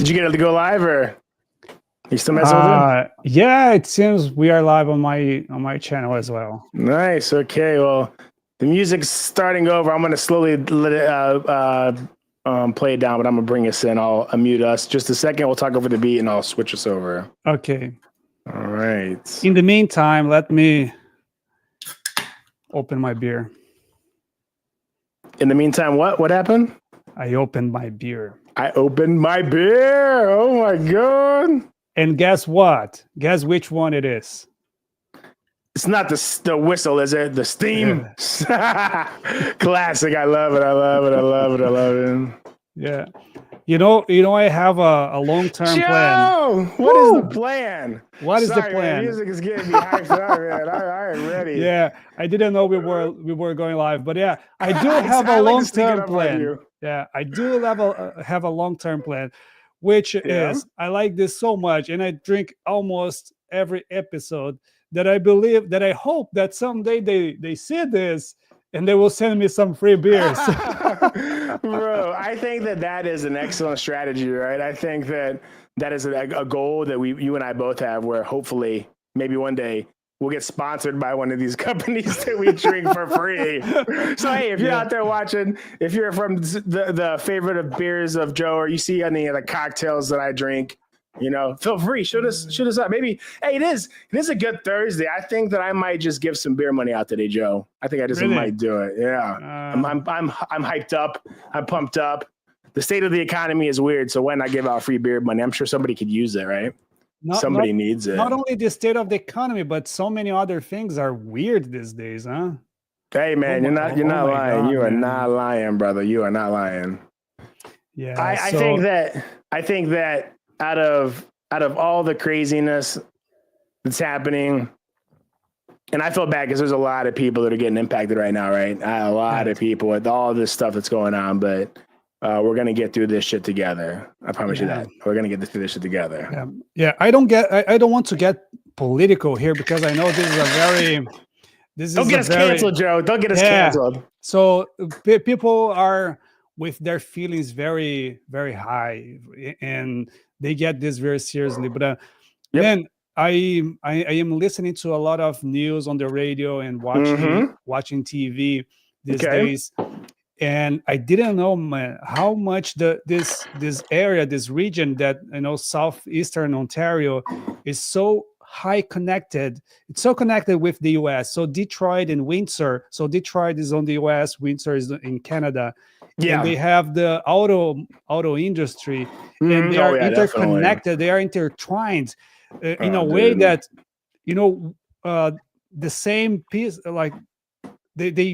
Did you get it to go live, or you still messing with it? Yeah, it seems we are live on my channel as well. Nice. Okay. Well, the music's starting over. I'm gonna slowly let it play it down, but I'm gonna bring us in. I'll unmute us just a second. We'll talk over the beat, and I'll switch us over. Okay. All right. In the meantime, let me open my beer. In the meantime, what happened? I opened my beer. I opened my beer. Oh my god! And guess what? Guess which one it is? It's not the whistle, is it? The steam. Classic. I love it. I love it. I love it. I love it. Yeah. You know, I have a long-term plan. What is the plan? What is the plan? Man, music is getting me hyped up, man. I am ready. Yeah, I didn't know we were going live, but yeah, I do have a long-term plan. Yeah, I do have a long-term plan, which is I like this so much, and I drink almost every episode that I hope that someday they see this and they will send me some free beers. Bro, I think that is an excellent strategy, right? I think that is a goal that you and I both have, where hopefully maybe one day we'll get sponsored by one of these companies that we drink for free. So, hey, if you're out there watching, if you're from the favorite of beers of Joe, or you see any of the cocktails that I drink, feel free, shoot us up. Maybe, hey, it is a good Thursday. I think that I might just give some beer money out today, Joe. I think I just might do it. Yeah, I'm hyped up. I'm pumped up. The state of the economy is weird, so why not give out free beer money? I'm sure somebody could use it, right? Somebody needs it. Not only the state of the economy, but so many other things are weird these days, huh? Hey, man, you're not lying. God, you are not lying, brother. You are not lying. Yeah, I think that. Out of all the craziness that's happening, and I feel bad because there's a lot of people that are getting impacted right now, right? A lot of people with all this stuff that's going on, but we're gonna get through this shit together. I promise you that. We're gonna get through this shit together. Yeah. I don't want to get political here because I know this is a very. Don't get us canceled, Joe. Don't get us canceled. So people are with their feelings very, very high, and they get this very seriously. But then I am listening to a lot of news on the radio and watching TV these days, and I didn't know how much this area, this region that southeastern Ontario is so high connected. It's so connected with the US. So Detroit and Windsor. So Detroit is on the US, Windsor is in Canada. Yeah, and they have the auto industry, and they are interconnected. Definitely. They are intertwined in a way that the same piece, like they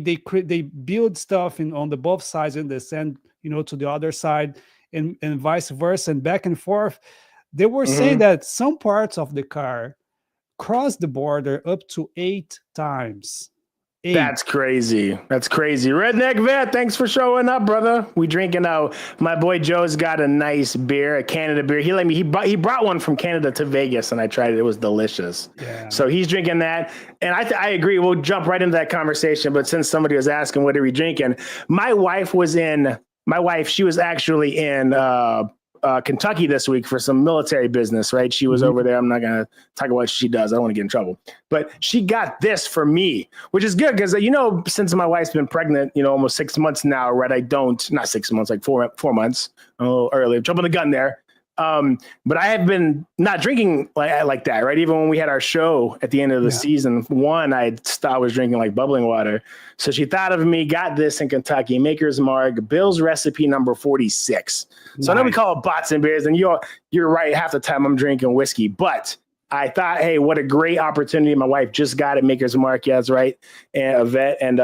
build stuff on the both sides, and they send to the other side, and vice versa, and back and forth. They were saying that some parts of the car cross the border up to 8 times. 8. That's crazy. That's crazy. Redneck Vet, thanks for showing up, brother. We drinking out. My boy Joe's got a nice beer, a Canada beer. He brought one from Canada to Vegas, and I tried it. It was delicious. Yeah. So he's drinking that, and I agree. We'll jump right into that conversation. But since somebody was asking what are we drinking, my wife, she was actually in Kentucky this week for some military business, right? She was over there. I'm not going to talk about what she does. I don't want to get in trouble. But she got this for me, which is good because, since my wife's been pregnant, almost 6 months now, right? Not 6 months, like 4 months, a little early. I'm jumping the gun there. But I have been not drinking like that, right? Even when we had our show at the end of the season 1, I was drinking like bubbling water. So she thought of me, got this in Kentucky, Maker's Mark, Bill's Recipe number 46. So I know we call it bots and beers, and you're right. Half the time I'm drinking whiskey, but I thought, hey, what a great opportunity. My wife just got it, Maker's Mark, yes, right, and a vet, and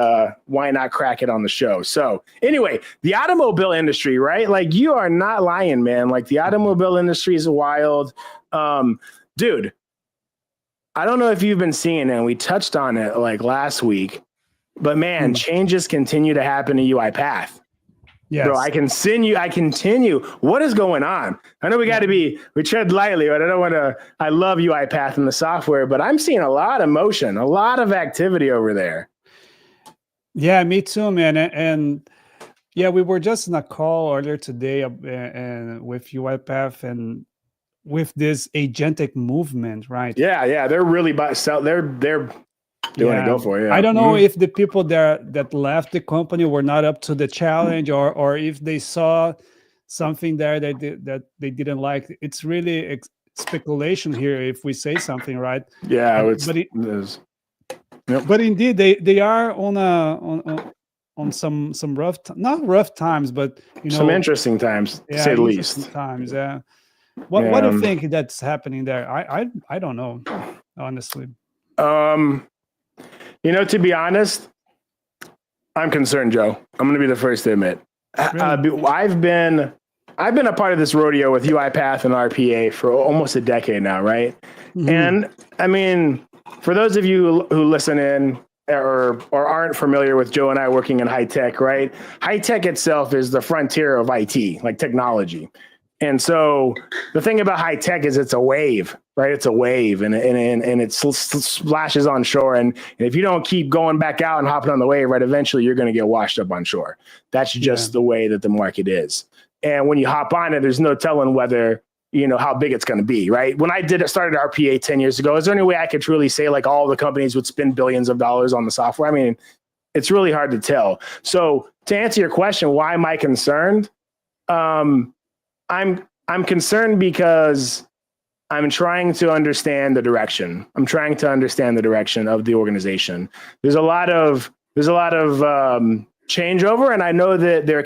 why not crack it on the show? So anyway, the automobile industry, right? Like, you are not lying, man. Like, the automobile industry is wild. Dude, I don't know if you've been seeing it, and we touched on it like last week, but man, changes continue to happen to UiPath. Yes. Bro, I continue. What is going on? I know we tread lightly, but I love UiPath and the software, but I'm seeing a lot of motion, a lot of activity over there. Yeah, me too, man. And Yeah, we were just in a call earlier today and with UiPath and with this agentic movement, right? Yeah, they're really they're doing it. Go for it. Yeah. I don't know if the people that left the company were not up to the challenge, or if they saw something there that they didn't like. It's really speculation here if we say something, right? Yeah, but indeed they are on some rough not rough times, but some interesting times, to say the least. Times, yeah. What do you think that's happening there? I don't know, honestly. To be honest, I'm concerned, Joe. I'm going to be the first to admit. Really? I've been a part of this rodeo with UiPath and RPA for almost a decade now, right? Mm-hmm. And I mean, for those of you who listen in or aren't familiar with Joe and I working in high tech, right? High tech itself is the frontier of IT, like technology. And so the thing about high tech is it's a wave, right? It's a wave and it splashes on shore. And if you don't keep going back out and hopping on the wave, right, eventually you're going to get washed up on shore. That's just the way that the market is. And when you hop on it, there's no telling whether, how big it's going to be, right? When I started RPA 10 years ago, is there any way I could truly say like all the companies would spend billions of dollars on the software? I mean, it's really hard to tell. So to answer your question, why am I concerned? I'm concerned because I'm trying to understand the direction. I'm trying to understand the direction of the organization. There's a lot of changeover, and I know that they're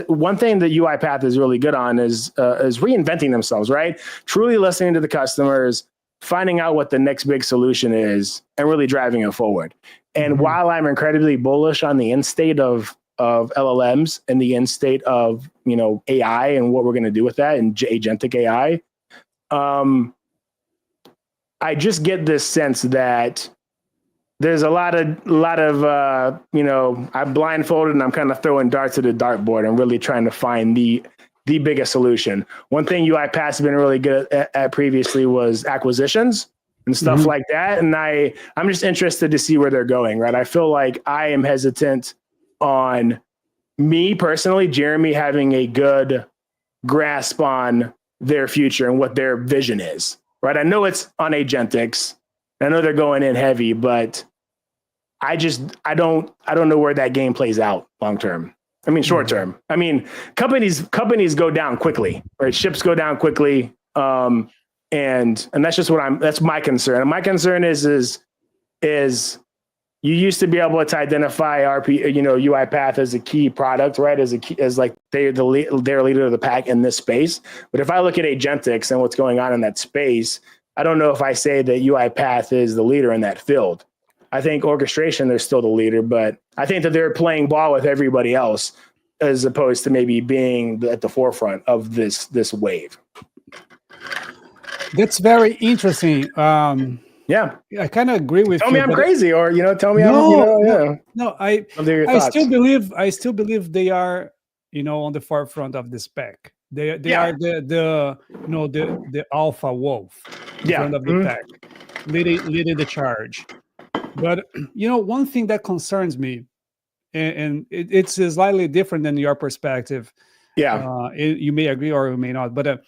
one thing that UiPath is really good on is reinventing themselves, right? Truly listening to the customers, finding out what the next big solution is, and really driving it forward. And while I'm incredibly bullish on the end state of LLMs and the end state of AI and what we're going to do with that and agentic AI, I just get this sense that there's a lot of I'm blindfolded and I'm kind of throwing darts at the dartboard and really trying to find the biggest solution. One thing UiPath has been really good at previously was acquisitions and stuff like that, and I'm just interested to see where they're going. Right, I feel like I am hesitant on me personally, Jeremy, having a good grasp on their future and what their vision is, right? I know it's on agentics. I know they're going in heavy, but I don't know where that game plays out long term. I mean, short term. I mean, companies go down quickly, right? Ships go down quickly. And that's just that's my concern. And my concern is you used to be able to identify UiPath as a key product, right? As like they're leader of the pack in this space. But if I look at agentics and what's going on in that space, I don't know if I say that UiPath is the leader in that field. I think orchestration, they're still the leader, but I think that they're playing ball with everybody else as opposed to maybe being at the forefront of this wave. That's very interesting. Yeah, I kind of agree with you. Tell me I'm crazy, or tell me No, I still believe they are, on the forefront of the spec. They are the alpha wolf in front of the pack, leading the charge. But one thing that concerns me, and it's slightly different than your perspective. Yeah, you may agree or you may not, but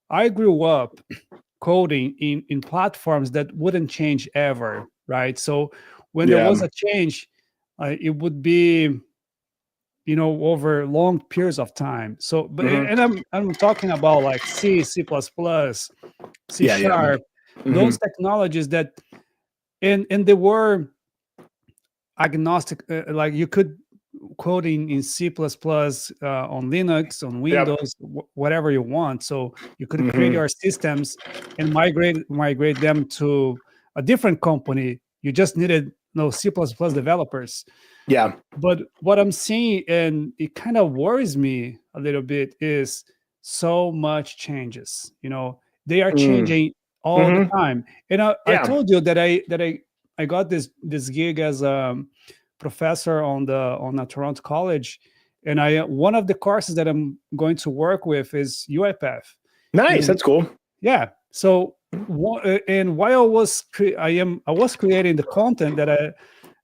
I grew up coding in platforms that wouldn't change ever, right? So when there was a change, it would be over long periods of time. So but and I'm talking about like C++, C Sharp, those technologies that and they were agnostic, like you could code in C++ on Linux, on Windows, whatever you want. So you could create your systems and migrate them to a different company. You just needed C++ developers. Yeah. But what I'm seeing, and it kind of worries me a little bit, is so much changes. They are changing all the time. And I told you that I got this gig as a professor on a Toronto college, and one of the courses that I'm going to work with is UiPath. Nice, that's cool. Yeah. So and while I was creating the content that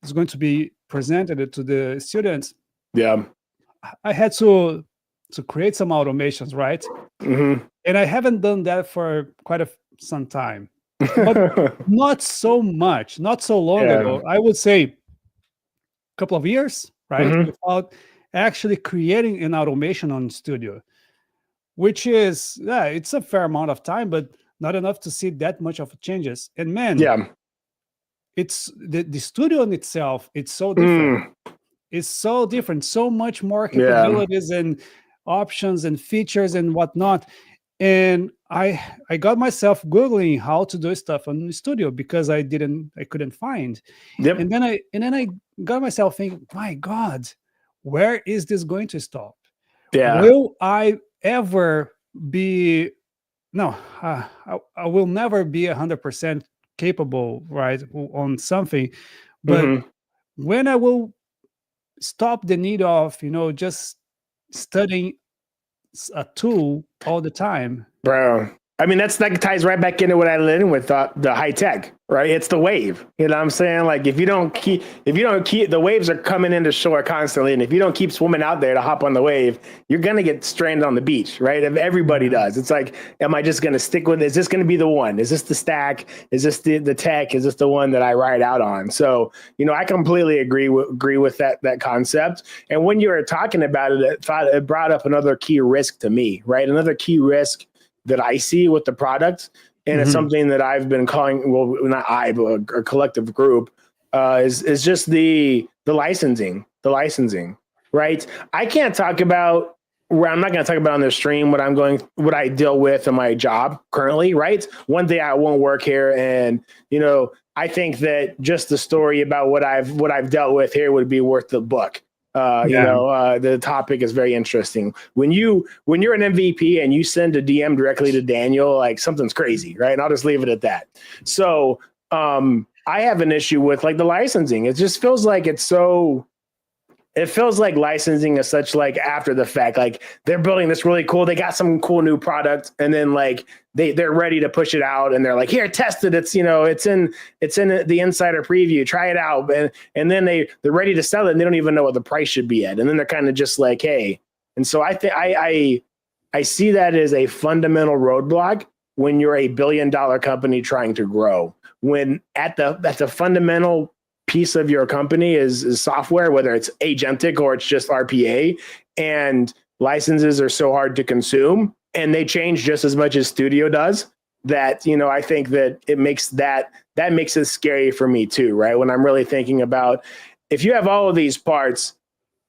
is going to be presented to the students. Yeah. I had to create some automations, right? Mm-hmm. And I haven't done that for some time, but not so much, not so long Yeah. ago. I would say a couple of years, right? Mm-hmm. Without actually creating an automation on Studio, which is, yeah, it's a fair amount of time, but not enough to see that much of changes. And man, Yeah. it's the Studio in itself, it's so different. Mm. It's so different, so much more Yeah. capabilities and options and features and whatnot. And I got myself googling how to do stuff on the Studio because I couldn't find. Yep. And then I got myself thinking, my God, where is this going to stop? Yeah. Will I ever be no, I will never be 100% capable, right, on something. But Mm-hmm. when I will stop the need of, just studying a tool all the time. Bro, I mean, that ties right back into what I led in with the high tech, right? It's the wave. You know what I'm saying? Like if you don't keep the waves are coming into shore constantly. And if you don't keep swimming out there to hop on the wave, you're going to get stranded on the beach, right? If everybody does, it's like, am I just going to stick with, is this going to be the one? Is this the stack? Is this the tech? Is this the one that I ride out on? So, I completely agree with that concept. And when you were talking about it, it brought up another key risk to me, right? Another key risk that I see with the product, and it's something that I've been calling, well, not I, but a collective group, is just the licensing, right? I can't talk about I'm not going to talk about on the stream what I deal with in my job currently, right? One day I won't work here, and I think that just the story about what I've dealt with here would be worth the book. The topic is very interesting. When you're an MVP and you send a DM directly to Daniel, like something's crazy, right? And I'll just leave it at that. So I have an issue with like the licensing. It just feels like it feels like licensing is such like after the fact, like they're building this really cool, they got some cool new product, and then like they're ready to push it out, and they're like, here, test it. It's it's in the insider preview, try it out. And then they're ready to sell it, and they don't even know what the price should be at. And then they're kind of just like, hey. And so I think I see that as a fundamental roadblock when you're a $1 billion company trying to grow. When at the fundamental piece of your company is software, whether it's agentic or it's just RPA, and licenses are so hard to consume and they change just as much as Studio does, that I think that it makes that makes it scary for me too, right? When I'm really thinking about, if you have all of these parts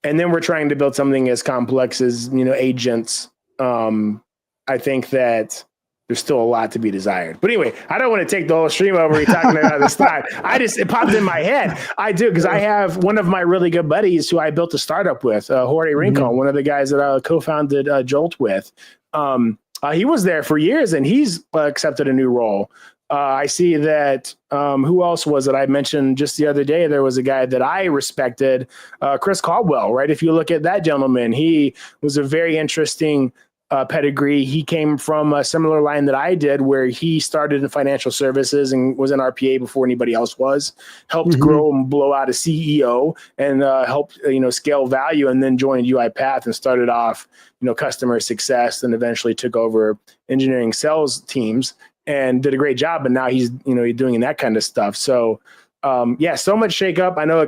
and then we're trying to build something as complex as agents, I think that there's still a lot to be desired. But anyway, I don't want to take the whole stream over talking about this time. It popped in my head. I do, because I have one of my really good buddies who I built a startup with, Jorge Rincon, one of the guys that I co-founded Jolt with. He was there for years, and he's accepted a new role. I see that, who else was it? I mentioned just the other day, there was a guy that I respected, Chris Caldwell, right? If you look at that gentleman, he was a very interesting pedigree. He came from a similar line that I did, where he started in financial services and was in RPA before anybody else was, helped grow and blow out a CEO, and helped scale value, and then joined UiPath and started off customer success, and eventually took over engineering sales teams and did a great job. And now he's doing that kind of stuff. So so much shakeup. I know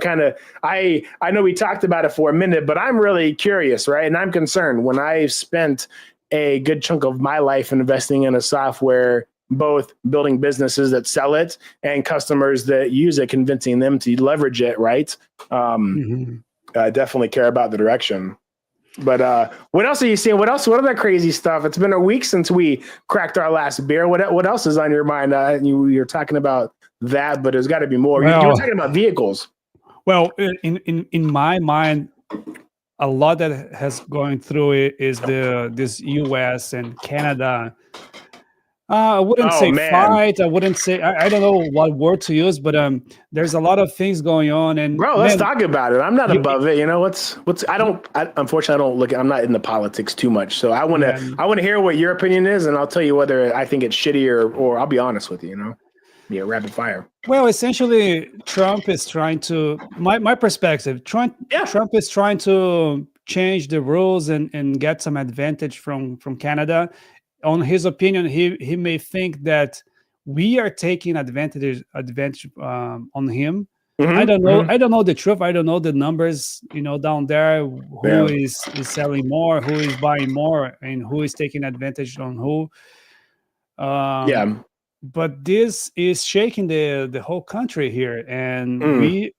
I know we talked about it for a minute, but I'm really curious, right? And I'm concerned when I've spent a good chunk of my life investing in a software, both building businesses that sell it and customers that use it, convincing them to leverage it, right? I definitely care about the direction. But what else are you seeing? What other crazy stuff? It's been a week since we cracked our last beer. What else is on your mind? You're talking about that, but there's got to be more. You were talking about vehicles. Well, in my mind, a lot that has going through it is this US and Canada. I wouldn't say fight. I wouldn't say, I don't know what word to use, but there's a lot of things going on. And bro, let's talk about it. I'm not above it. Unfortunately, I don't look. I'm not in the politics too much, so I want to hear what your opinion is, and I'll tell you whether I think it's shitty or I'll be honest with you. Yeah, rapid fire. Well, essentially, Trump is trying to, my perspective, Trump is trying to change the rules and get some advantage from Canada. On his opinion, he may think that we are taking advantage on him. I don't know. I don't know the truth. I don't know the numbers. Down there, who is selling more, who is buying more, and who is taking advantage on who. But this is shaking the whole country here, and we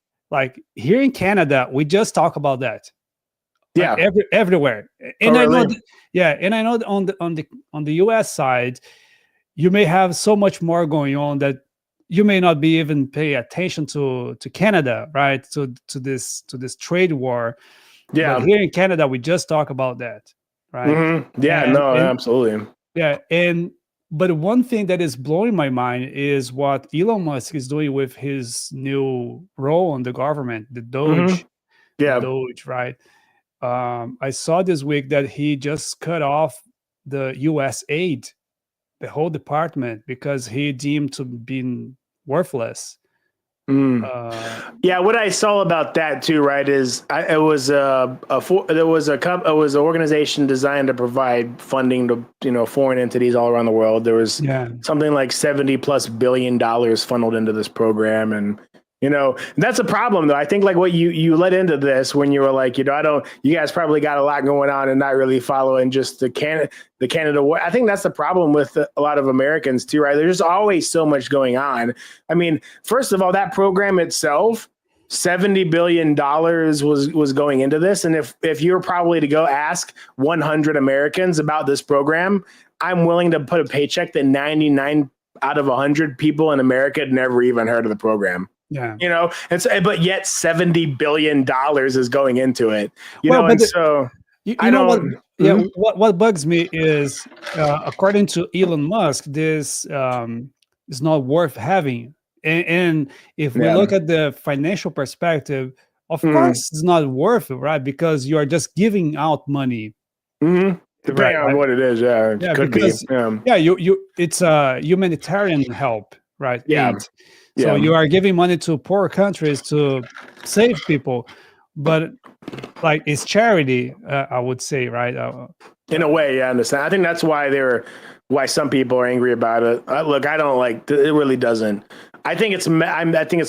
here in Canada, we just talk about that. Everywhere, and I know, and I know on the U.S. side, you may have so much more going on that you may not be even pay attention to Canada, right? To this trade war. But here in Canada, we just talk about that, right? Absolutely. But one thing that is blowing my mind is what Elon Musk is doing with his new role in the government, the Doge. The Doge, right? I saw this week that he just cut off the U.S. aid, the whole department, because he deemed to be worthless. What I saw about that too, right, is it was an organization designed to provide funding to foreign entities all around the world. There was something like $70+ billion funneled into this program, and that's a problem though. I think like what you led into this when you were like, you guys probably got a lot going on and not really following just the Canada war. I think that's the problem with a lot of Americans too, right? There's always so much going on. I mean, first of all, that program itself, $70 billion was going into this. And if you're probably to go ask 100 Americans about this program, I'm willing to put a paycheck that 99 out of 100 people in America had never even heard of the program. But yet $70 billion is going into it. What bugs me is, according to Elon Musk, this is not worth having. And if we look at the financial perspective, of course, it's not worth it, right? Because you are just giving out money. Depending on what it is, it could because, be. It's a humanitarian help, right? Aid. So you are giving money to poor countries to save people, but like it's charity, I would say, right? In a way, I understand. I think that's why some people are angry about it. Look, I don't like it. Really doesn't. I think it's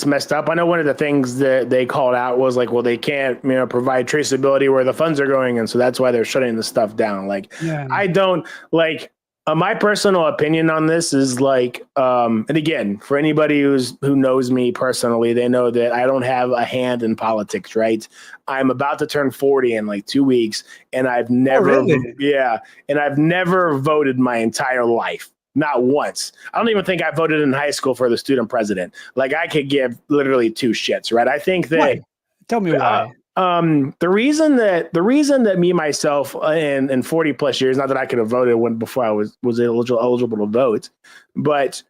messed up. I know one of the things that they called out was like, well, they can't provide traceability where the funds are going, and so that's why they're shutting the stuff down. Like, I don't like. My personal opinion on this is like, and again, for anybody who knows me personally, they know that I don't have a hand in politics, right? I'm about to turn 40 in like 2 weeks, and I've never, I've never voted my entire life. Not once. I don't even think I voted in high school for the student president. Like, I could give literally two shits, right? I think that. Why? Tell me why. The reason that me myself in 40+ years, not that I could have voted before I was eligible to vote, but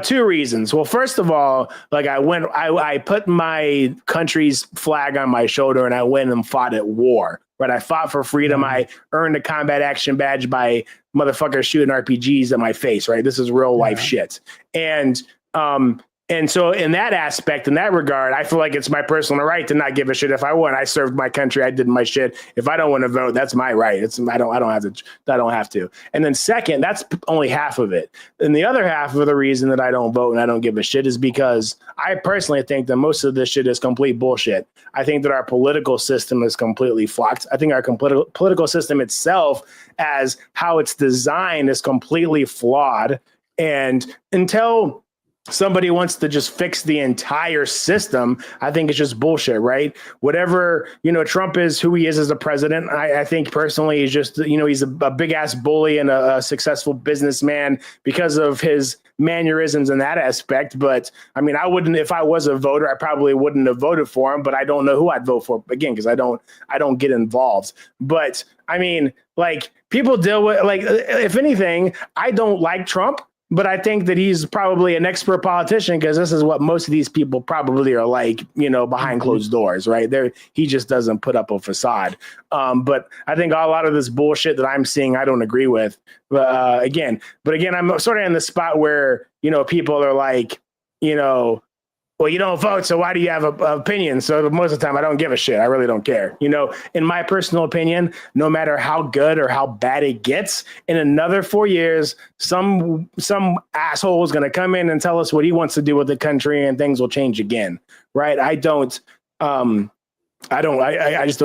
two reasons. Well, first of all, like I put my country's flag on my shoulder and I went and fought at war. Right, I fought for freedom. I earned a combat action badge by motherfuckers shooting RPGs at my face. Right, this is real life shit, and so in that aspect, in that regard, I feel like it's my personal right to not give a shit if I won. I served my country. I did my shit. If I don't want to vote, that's my right. I don't have to. And then second, that's only half of it. And the other half of the reason that I don't vote and I don't give a shit is because I personally think that most of this shit is complete bullshit. I think that our political system is completely fucked. I think our political system itself, as how it's designed, is completely flawed. And until somebody wants to just fix the entire system, I think it's just bullshit, right? Whatever, Trump is who he is as a president. I think personally he's just, he's a big ass bully and a successful businessman because of his mannerisms in that aspect. But I mean, I wouldn't, if I was a voter, I probably wouldn't have voted for him, but I don't know who I'd vote for again, because I don't get involved. But I mean, like, people deal with, like, if anything, I don't like Trump. But I think that he's probably an expert politician, because this is what most of these people probably are like, behind closed doors, right? He just doesn't put up a facade. But I think a lot of this bullshit that I'm seeing, I don't agree with. But again, I'm sort of in the spot where, people are like, well, you don't vote, so why do you have a opinion? So most of the time, I don't give a shit. I really don't care. In my personal opinion, no matter how good or how bad it gets, in another 4 years, some asshole is going to come in and tell us what he wants to do with the country, and things will change again, right? I just don't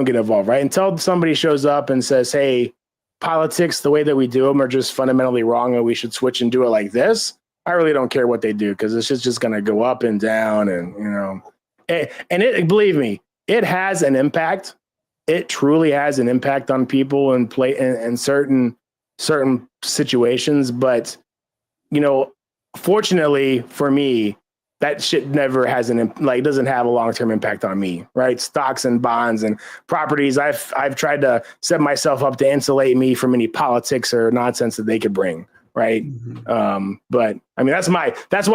get involved, right? Until somebody shows up and says, hey, politics, the way that we do them are just fundamentally wrong, and we should switch and do it like this. I really don't care what they do, because it's just going to go up and down, and believe me, it has an impact. It truly has an impact on people and in certain situations. But fortunately for me, that shit never has doesn't have a long-term impact on me, right? Stocks and bonds and properties. I've tried to set myself up to insulate me from any politics or nonsense that they could bring. Right. Mm-hmm. But I mean, that's why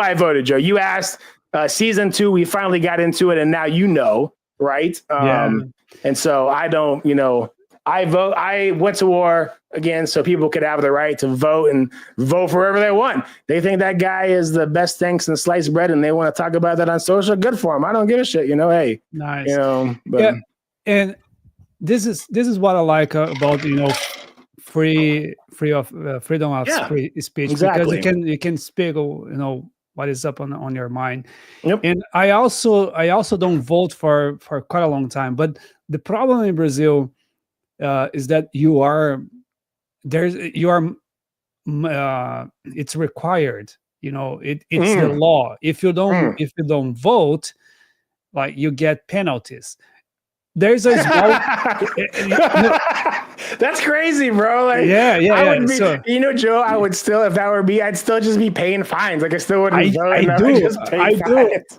I voted, Joe. You asked season 2, we finally got into it, and now right? And so I don't, I went to war again so people could have the right to vote and vote for whoever they want. They think that guy is the best thing since sliced bread, and they want to talk about that on social. Good for them. I don't give a shit. Hey, nice. But, yeah, and this is what I like about freedom of speech, exactly. because you can speak what is up on your mind. Yep. And I also don't vote for quite a long time, but the problem in Brazil is that it's required, it's the law. If you don't vote, like, you get penalties. There's a That's crazy, bro. Like, yeah. Would be, Joe, I would still, if that were me, I'd still just be paying fines. Like, I still wouldn't vote.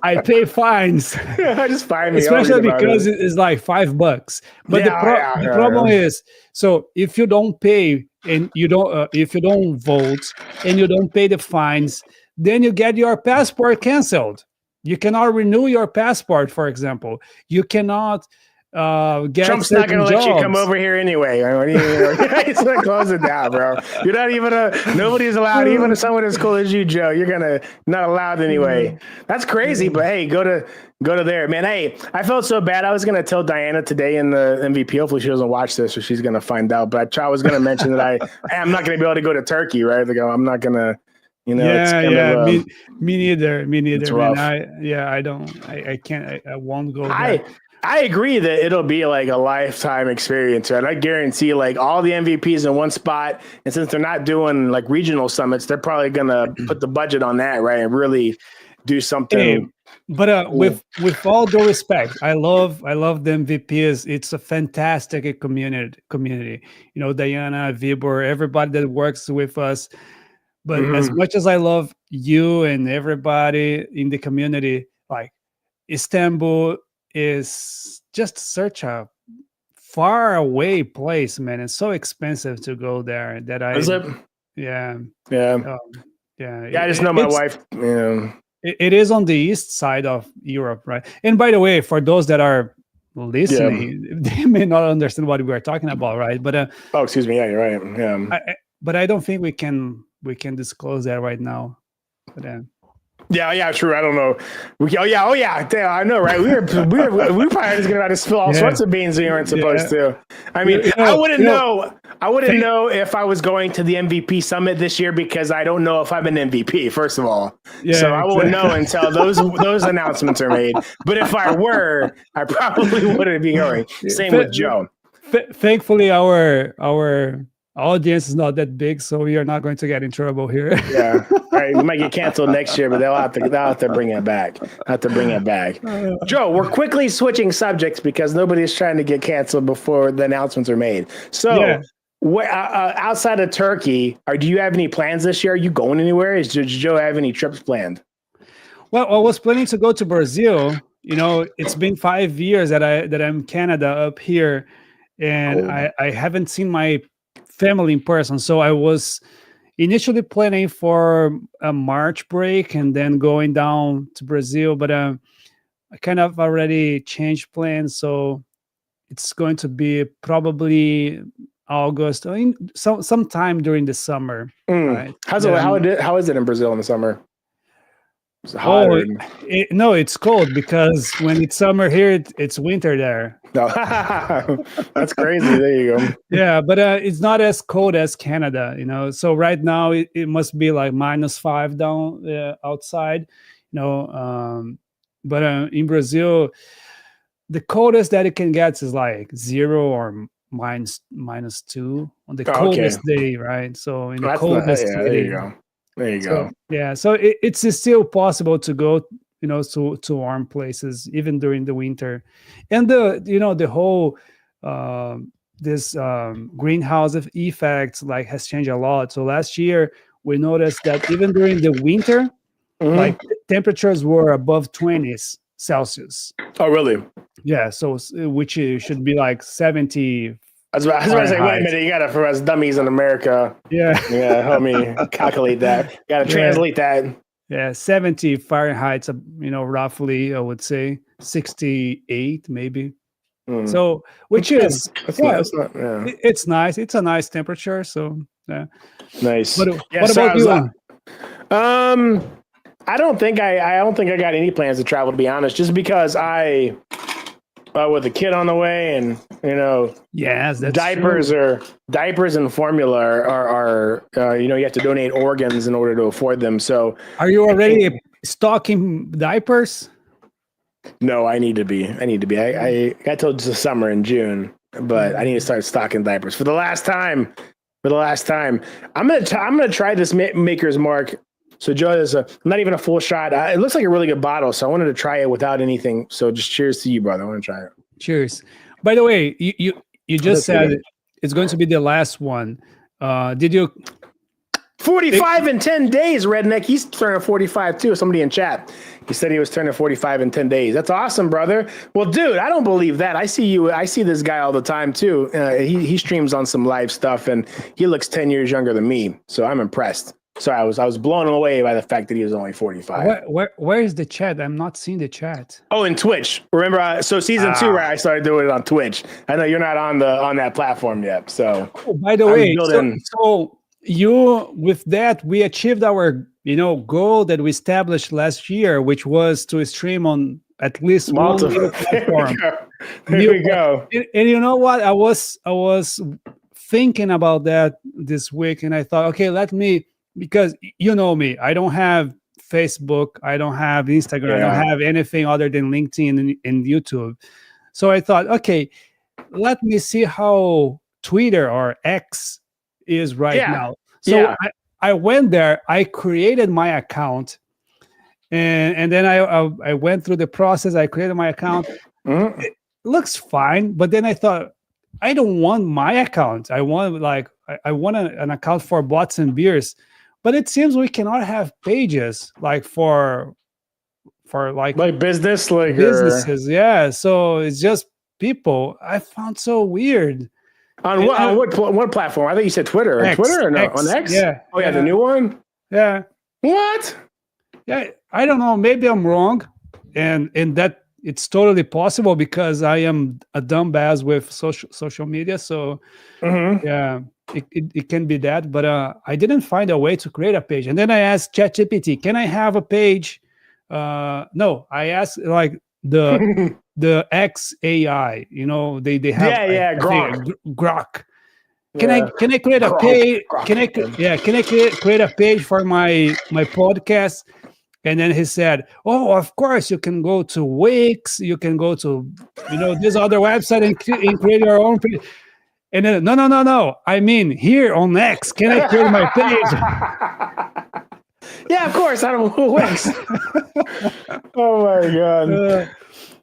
I pay fines. Just fine me, especially because it's like $5. But the problem is, so if you don't pay and you don't, if you don't vote and you don't pay the fines, then you get your passport canceled. You cannot renew your passport, for example. You cannot get Trump's not going to let you come over here anyway. He's going to close it down, bro. You're not even nobody's allowed, even if someone as cool as you, Joe. You're not allowed anyway. That's crazy, but hey, go to there, man. Hey, I felt so bad. I was going to tell Diana today in the MVP. Hopefully she doesn't watch this, or she's going to find out. But I was going to mention that I'm not going to be able to go to Turkey, right? I'm not going to. Me neither. It's rough. I can't. I won't go there. I agree that it'll be like a lifetime experience, right? I guarantee like all the MVPs in one spot. And since they're not doing like regional summits, they're probably going to put the budget on that, right? And really do something. Hey, but with all due respect, I love the MVPs. It's a fantastic community. Diana, Vibor, everybody that works with us. But as much as I love you and everybody in the community, like, Istanbul is just such a far away place, man. It's so expensive to go there that Is it? Yeah. I just know my wife. Yeah. It is on the east side of Europe, right? And by the way, for those that are listening, they may not understand what we are talking about, right? But oh, excuse me. Yeah, you're right. Yeah. But I don't think we can disclose that right now. But yeah, true. I don't know. Damn, I know, right? We probably just gonna have to spill all sorts of beans we weren't supposed to. I mean, I wouldn't know. I wouldn't know if I was going to the MVP summit this year, because I don't know if I'm an MVP. First of all, so I won't know until those announcements are made. But if I were, I probably wouldn't be going. Same with Joe. Thankfully, our audience is not that big, so we are not going to get in trouble here. Yeah, right. We might get canceled next year, but they'll have to bring it back. Joe, we're quickly switching subjects because nobody's trying to get canceled before the announcements are made. So, outside of Turkey, do you have any plans this year? Are you going anywhere? Does Joe have any trips planned? Well, I was planning to go to Brazil. It's been 5 years that I'm in Canada up here, and I haven't seen my family in person. So I was initially planning for a March break and then going down to Brazil, but I kind of already changed plans. So it's going to be probably August, sometime during the summer. Right? How is it in Brazil in the summer? It's hotter. No, it's cold because when it's summer here, it's winter there. No. That's crazy. There you go. Yeah, but it's not as cold as Canada, So right now it must be like -5 down outside, but in Brazil, the coldest that it can get is like 0 or -2 on the coldest day, right? So in the coldest city, there you go. There you go. Yeah, so it's still possible to go, to warm places even during the winter, and the whole this greenhouse effect like has changed a lot. So last year we noticed that even during the winter, like temperatures were above 20s Celsius. Oh, really? Yeah, so which should be like 70. I was about to say, wait a minute, you gotta, for us dummies in America. Yeah, help me calculate that. You gotta translate that. Yeah, 70 Fahrenheit, roughly, I would say 68 maybe. So, which is it's nice. It's a nice temperature. So, yeah. Nice. What about you? I don't think I got any plans to travel, to be honest, just because with a kid on the way, and yes, that's diapers true. Diapers and formula are you have to donate organs in order to afford them. So are you already stocking diapers? No, I need to be. I got told this summer in June, but I need to start stocking diapers for the last time. I'm gonna try this Maker's Mark. So Joe, is not even a full shot. It looks like a really good bottle, so I wanted to try it without anything. So just cheers to you, brother. I want to try it. Cheers. By the way, you just said it's going to be the last one. Did you? 45 in 10 days, Redneck. He's turning 45 too. Somebody in chat, he said he was turning 45 in 10 days. That's awesome, brother. Well, dude, I don't believe that. I see this guy all the time too. He streams on some live stuff, and he looks 10 years younger than me. So I'm impressed. So I was blown away by the fact that he was only 45. Where is the chat? I'm not seeing the chat. Oh, in Twitch. Remember, so season 2, where I started doing it on Twitch. I know you're not on that platform yet. So by the way, so you, with that, we achieved our goal that we established last year, which was to stream on at least multiple platform. There we go. And you know what? I was thinking about that this week, and I thought, okay, let me. Because you know me, I don't have Facebook, I don't have Instagram, I don't have anything other than LinkedIn and YouTube. So I thought, okay, let me see how Twitter or X is right now. So I went there, I created my account, and then I went through the process. I created my account. It looks fine, but then I thought, I don't want my account. I want an account for bots and beers. But it seems we cannot have pages like for business, businesses. Yeah, so it's just people. I found so weird. On what platform? I think you said Twitter. X, Twitter or no? X, on X? Yeah. Oh yeah, the new one. Yeah. What? Yeah, I don't know. Maybe I'm wrong, and that it's totally possible because I am a dumbass with social media. So yeah. It can be that, but I didn't find a way to create a page. And then I asked ChatGPT, can I have a page? No, I asked like the XAI, they have Grok. Can I create a page? Can I create a page for my podcast? And then he said, oh, of course, you can go to Wix, you can go to this other website and create your own page. And then, no. I mean, here on X, can I create my page? Yeah, of course. I don't know X. Oh my god!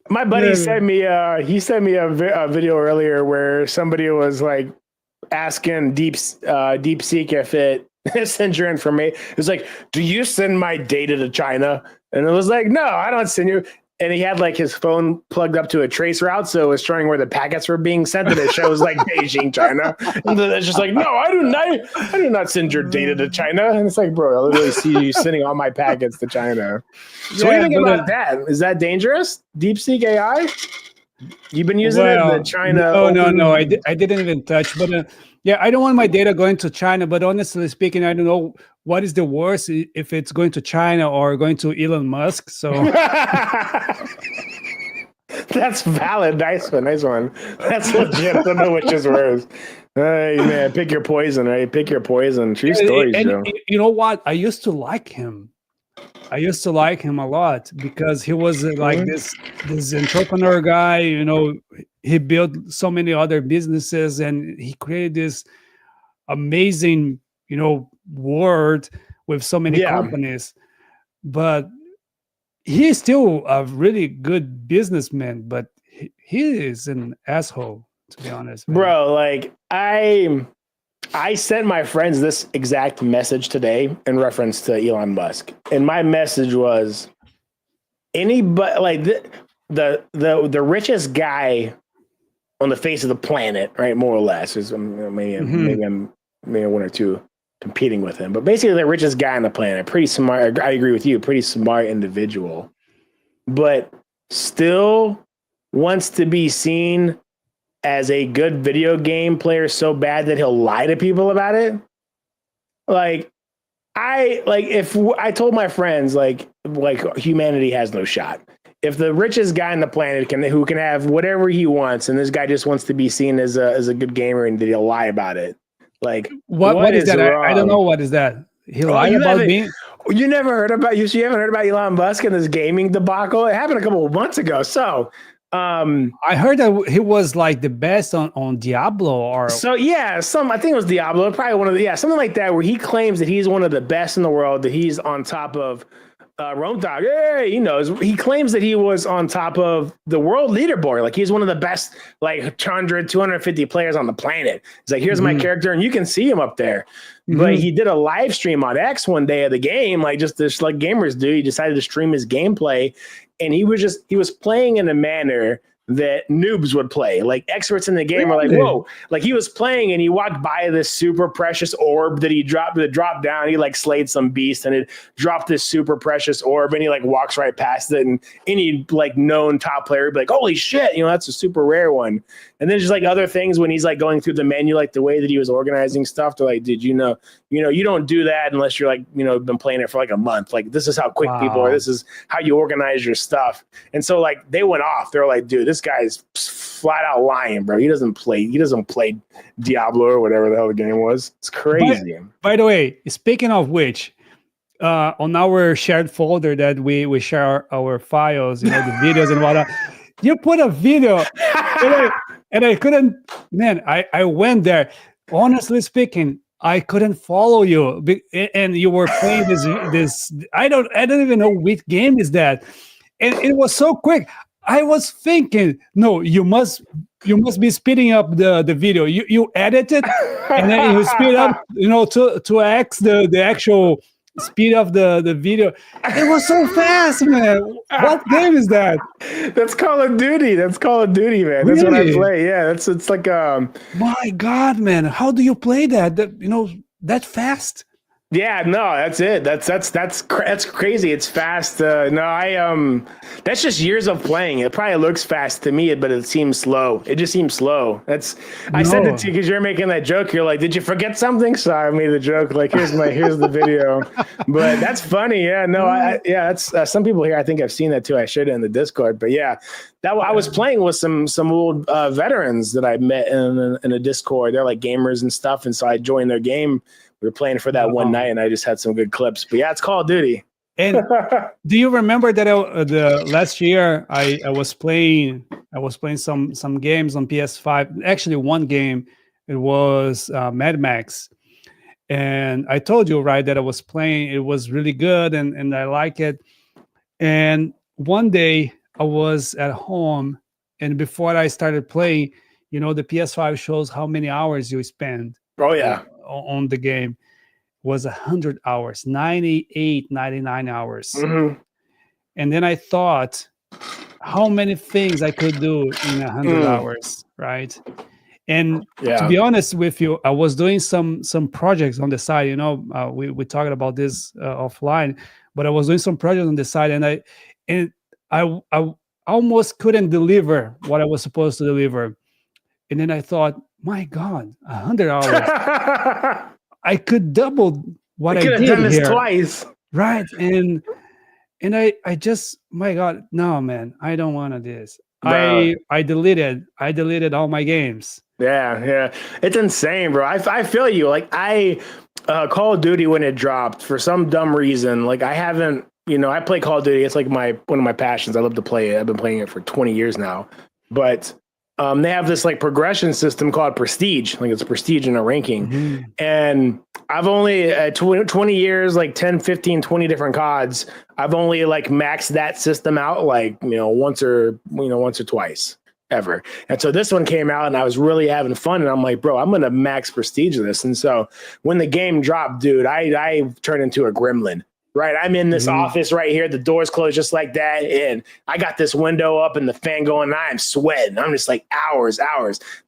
My buddy sent me. He sent me a video earlier where somebody was like asking DeepSeek if it sends your information. It was like, "Do you send my data to China?" And it was like, "No, I don't send you." And he had like his phone plugged up to a trace route, so it was showing where the packets were being sent, and it shows like Beijing, China. And it's just like, no, I do not send your data to China. And it's like, bro, I literally see you sending all my packets to China. So what do you think about that? Is that dangerous? DeepSeek AI? You've been using it, the Well, China no. Open. I didn't even touch. But yeah, I don't want my data going to China. But honestly speaking, I don't know what is the worst, if it's going to China or going to Elon Musk. So That's valid. Nice one. Nice one. That's legit. I don't know which is worse. Hey, man, pick your poison, right? Pick your poison. True stories, Joe. you know what? I used to like him. I used to like him a lot because he was like this entrepreneur guy. You know, he built so many other businesses and he created this amazing, world with so many Yeah. companies. But he's still a really good businessman, but he is an asshole, to be honest, man. Bro, like I sent my friends this exact message today in reference to Elon Musk, and my message was anybody like the richest guy on the face of the planet, right? More or less, is maybe I'm one or two competing with him, but basically the richest guy on the planet, pretty smart. I agree with you, pretty smart individual, but still wants to be seen as a good video game player so bad that he'll lie to people about it. Like if I told my friends like humanity has no shot. If the richest guy on the planet who can have whatever he wants, and this guy just wants to be seen as a good gamer, and he'll lie about it. Like what is that? I don't know what is that. He lied about me. You never heard about you haven't heard about Elon Musk and this gaming debacle? It happened a couple of months ago. So I heard that he was like the best on Diablo or so yeah, I think it was Diablo, probably one of the something like that, where he claims that he's one of the best in the world, that he's on top of Rome Dog. Yeah, he knows. He claims that he was on top of the world leaderboard. Like he's one of the best, like 100, 250 players on the planet. He's like, here's my character, and you can see him up there. But he did a live stream on X one day of the game, like just this like gamers do. He decided to stream his gameplay, and he was playing in a manner that noobs would play. Like experts in the game are like, whoa. Like he was playing and he walked by this super precious orb that dropped down. He like slayed some beast and it dropped this super precious orb, and he like walks right past it, and any like known top player would be like, holy shit, that's a super rare one. And then just like other things when he's like going through the menu, like the way that he was organizing stuff, they're like, dude, you don't do that unless you're like, been playing it for like a month. Like this is how quick people are. This is how you organize your stuff. And so like they went off. They're like, dude, this guy's flat out lying, bro. He doesn't play Diablo or whatever the hell the game was. It's crazy. By the way, speaking of which, on our shared folder that we share our files, the videos and whatnot, you put a video and I couldn't, man, I went there. Honestly speaking, I couldn't follow you, and you were playing this. I don't even know which game is that, and it was so quick. I was thinking, no, you must be speeding up the video. You edit it, and then you speed up, to X the actual speed of the video. It was so fast, man. What game is that? That's Call of Duty. Man. That's really? What I play. Yeah, it's like my God, man, how do you play that? That fast? Yeah, no, that's it. That's crazy. It's fast. That's just years of playing. It probably looks fast to me, but it seems slow. It just seems slow. I sent it to you because you're making that joke. You're like, did you forget something? So I made the joke. Like, here's the video. But that's funny. Yeah, no, that's some people here. I think I've seen that too. I shared it in the Discord. But yeah, I was playing with some old veterans that I met in a Discord. They're like gamers and stuff, and so I joined their game. We were playing for that one night, and I just had some good clips. But yeah, it's Call of Duty. And do you remember that the last year I was playing some games on PS5? Actually, one game, it was Mad Max, and I told you, right, that I was playing. It was really good, and I like it. And one day I was at home, and before I started playing, the PS5 shows how many hours you spend. Oh yeah. On the game was 100 hours, 99 hours. And then I thought how many things I could do in 100 hours, right? And to be honest with you, I was doing some projects on the side. We talked about this offline, but I was doing some projects on the side, and almost couldn't deliver what I was supposed to deliver. And then I thought, my God, 100 hours. I could double what I could have did done this here. twice. Right. And I just, my God, no, man, I don't want to do this. Bro. I deleted all my games. Yeah. It's insane, bro. I feel you. Like Call of Duty, when it dropped, for some dumb reason, like I haven't, I play Call of Duty. It's like one of my passions. I love to play it. I've been playing it for 20 years now. But they have this like progression system called Prestige. Like it's Prestige in a ranking. Mm-hmm. And I've only 20 years, like 10, 15, 20 different CODs. I've only like maxed that system out like, once or twice ever. And so this one came out and I was really having fun. And I'm like, bro, I'm going to max Prestige this. And so when the game dropped, dude, I turned into a gremlin. Right, I'm in this office right here. The door's closed just like that, and I got this window up and the fan going. And I'm sweating. I'm just like hours.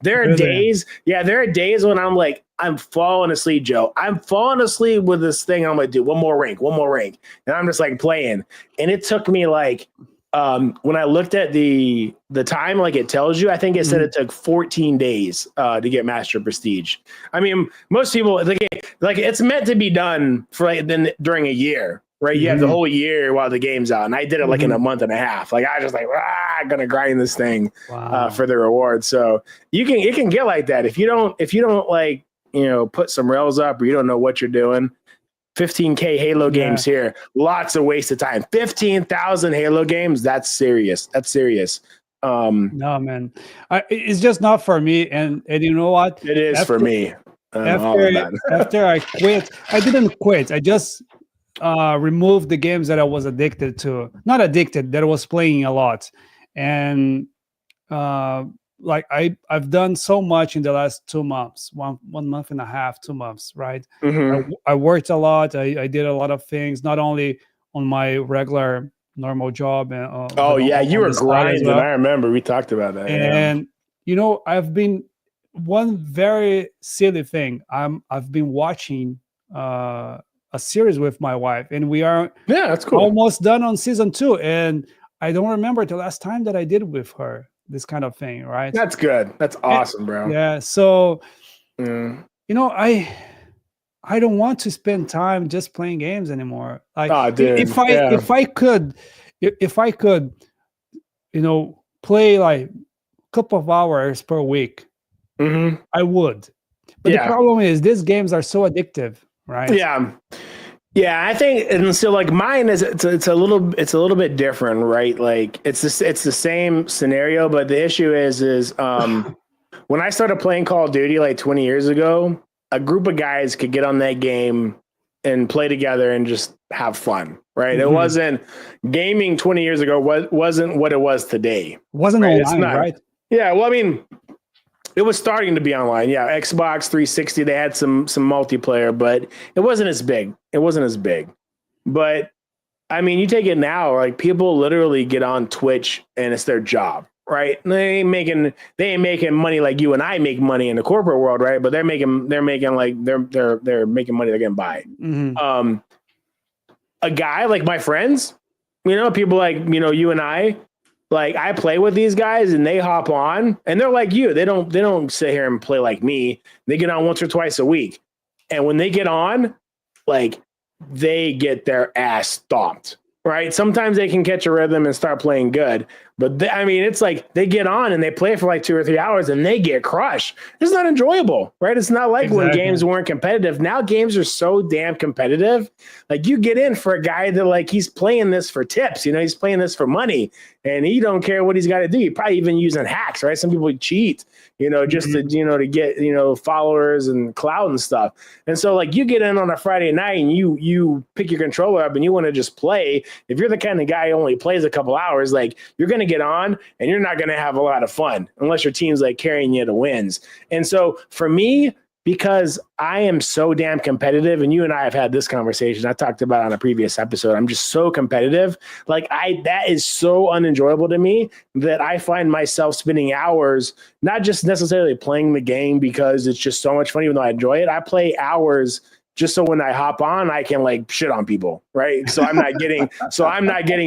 There are days, there are days when I'm like, I'm falling asleep, Joe. I'm falling asleep with this thing. I'm like, dude, one more rank, and I'm just like playing. And it took me like, when I looked at the time, like it tells you, I think it said it took 14 days to get Master Prestige. I mean, most people, like it's meant to be done for like during a year, right? You have the whole year while the game's out, and I did it like in a month and a half. Like I was just like, gonna grind this thing for the reward. So it can get like that if you don't like put some rails up or you don't know what you're doing. 15K Halo games here. Lots of waste of time. 15,000 Halo games. That's serious. No, man. It's just not for me. And you know what? It is for me. After I quit, I didn't quit. I just removed the games that I was addicted to. Not addicted, that I was playing a lot. And like I've done so much in the last 2 months, one month and a half, 2 months, right? I worked a lot. I did a lot of things, not only on my regular normal job. And you were grinding. Well. I remember we talked about that. And I've been one very silly thing. I've been watching a series with my wife, and we are that's cool. Almost done on season 2, and I don't remember the last time that I did with her this kind of thing, right? That's good. That's awesome, bro. Yeah. So, I don't want to spend time just playing games anymore. Like, if I could, play like a couple of hours per week, I would. But the problem is these games are so addictive, right? Yeah, I think, and so like mine is it's a little bit different, right? Like it's the same scenario, but the issue is when I started playing Call of Duty like 20 years ago, a group of guys could get on that game and play together and just have fun, right? It wasn't gaming 20 years ago wasn't what it was today. Wasn't online, right? Yeah, well, I mean, it was starting to be online. Yeah, Xbox 360, they had some multiplayer, but it wasn't as big. But I mean, you take it now, like people literally get on Twitch and it's their job, right? They ain't making money like you and I make money in the corporate world, right? But they're making like they're making money they're getting by. A guy like my friends, people like you and I. Like I play with these guys and they hop on and they're like you. They don't sit here and play like me. They get on once or twice a week. And when they get on, like they get their ass stomped, right? Sometimes they can catch a rhythm and start playing good. But it's like they get on and they play for like 2 or 3 hours and they get crushed. It's not enjoyable, right? It's not like when games weren't competitive. Now games are so damn competitive. Like you get in for a guy that like he's playing this for tips, he's playing this for money and he don't care what he's got to do. He probably even using hacks, right? Some people cheat, just to, to get, followers and clout and stuff. And so like you get in on a Friday night and you pick your controller up and you want to just play. If you're the kind of guy who only plays a couple hours, like you're going to get on and you're not going to have a lot of fun unless your team's like carrying you to wins. And so for me, because I am so damn competitive, and you and I have had this conversation, I talked about on a previous episode, I'm just so competitive. Like that is so unenjoyable to me that I find myself spending hours, not just necessarily playing the game because it's just so much fun, even though I enjoy it. I play hours just so when I hop on, I can like shit on people, right? So I'm not getting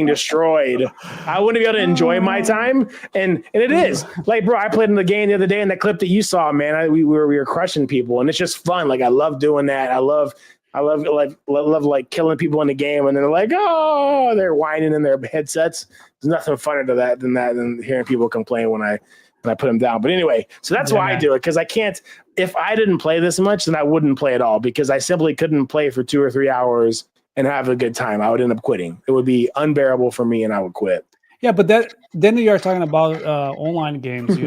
destroyed. I want to be able to enjoy my time, and it is like, bro, I played in the game the other day, in the clip that you saw, man. We were crushing people, and it's just fun. Like I love doing that. I love like killing people in the game, and they're like, oh, they're whining in their headsets. There's nothing funner to that than hearing people complain when I put them down. But anyway, so that's why I do it, because I can't. If I didn't play this much, then I wouldn't play at all, because I simply couldn't play for 2 or 3 hours and have a good time. I would end up quitting. It would be unbearable for me, and I would quit. Yeah, but then you're talking about online games,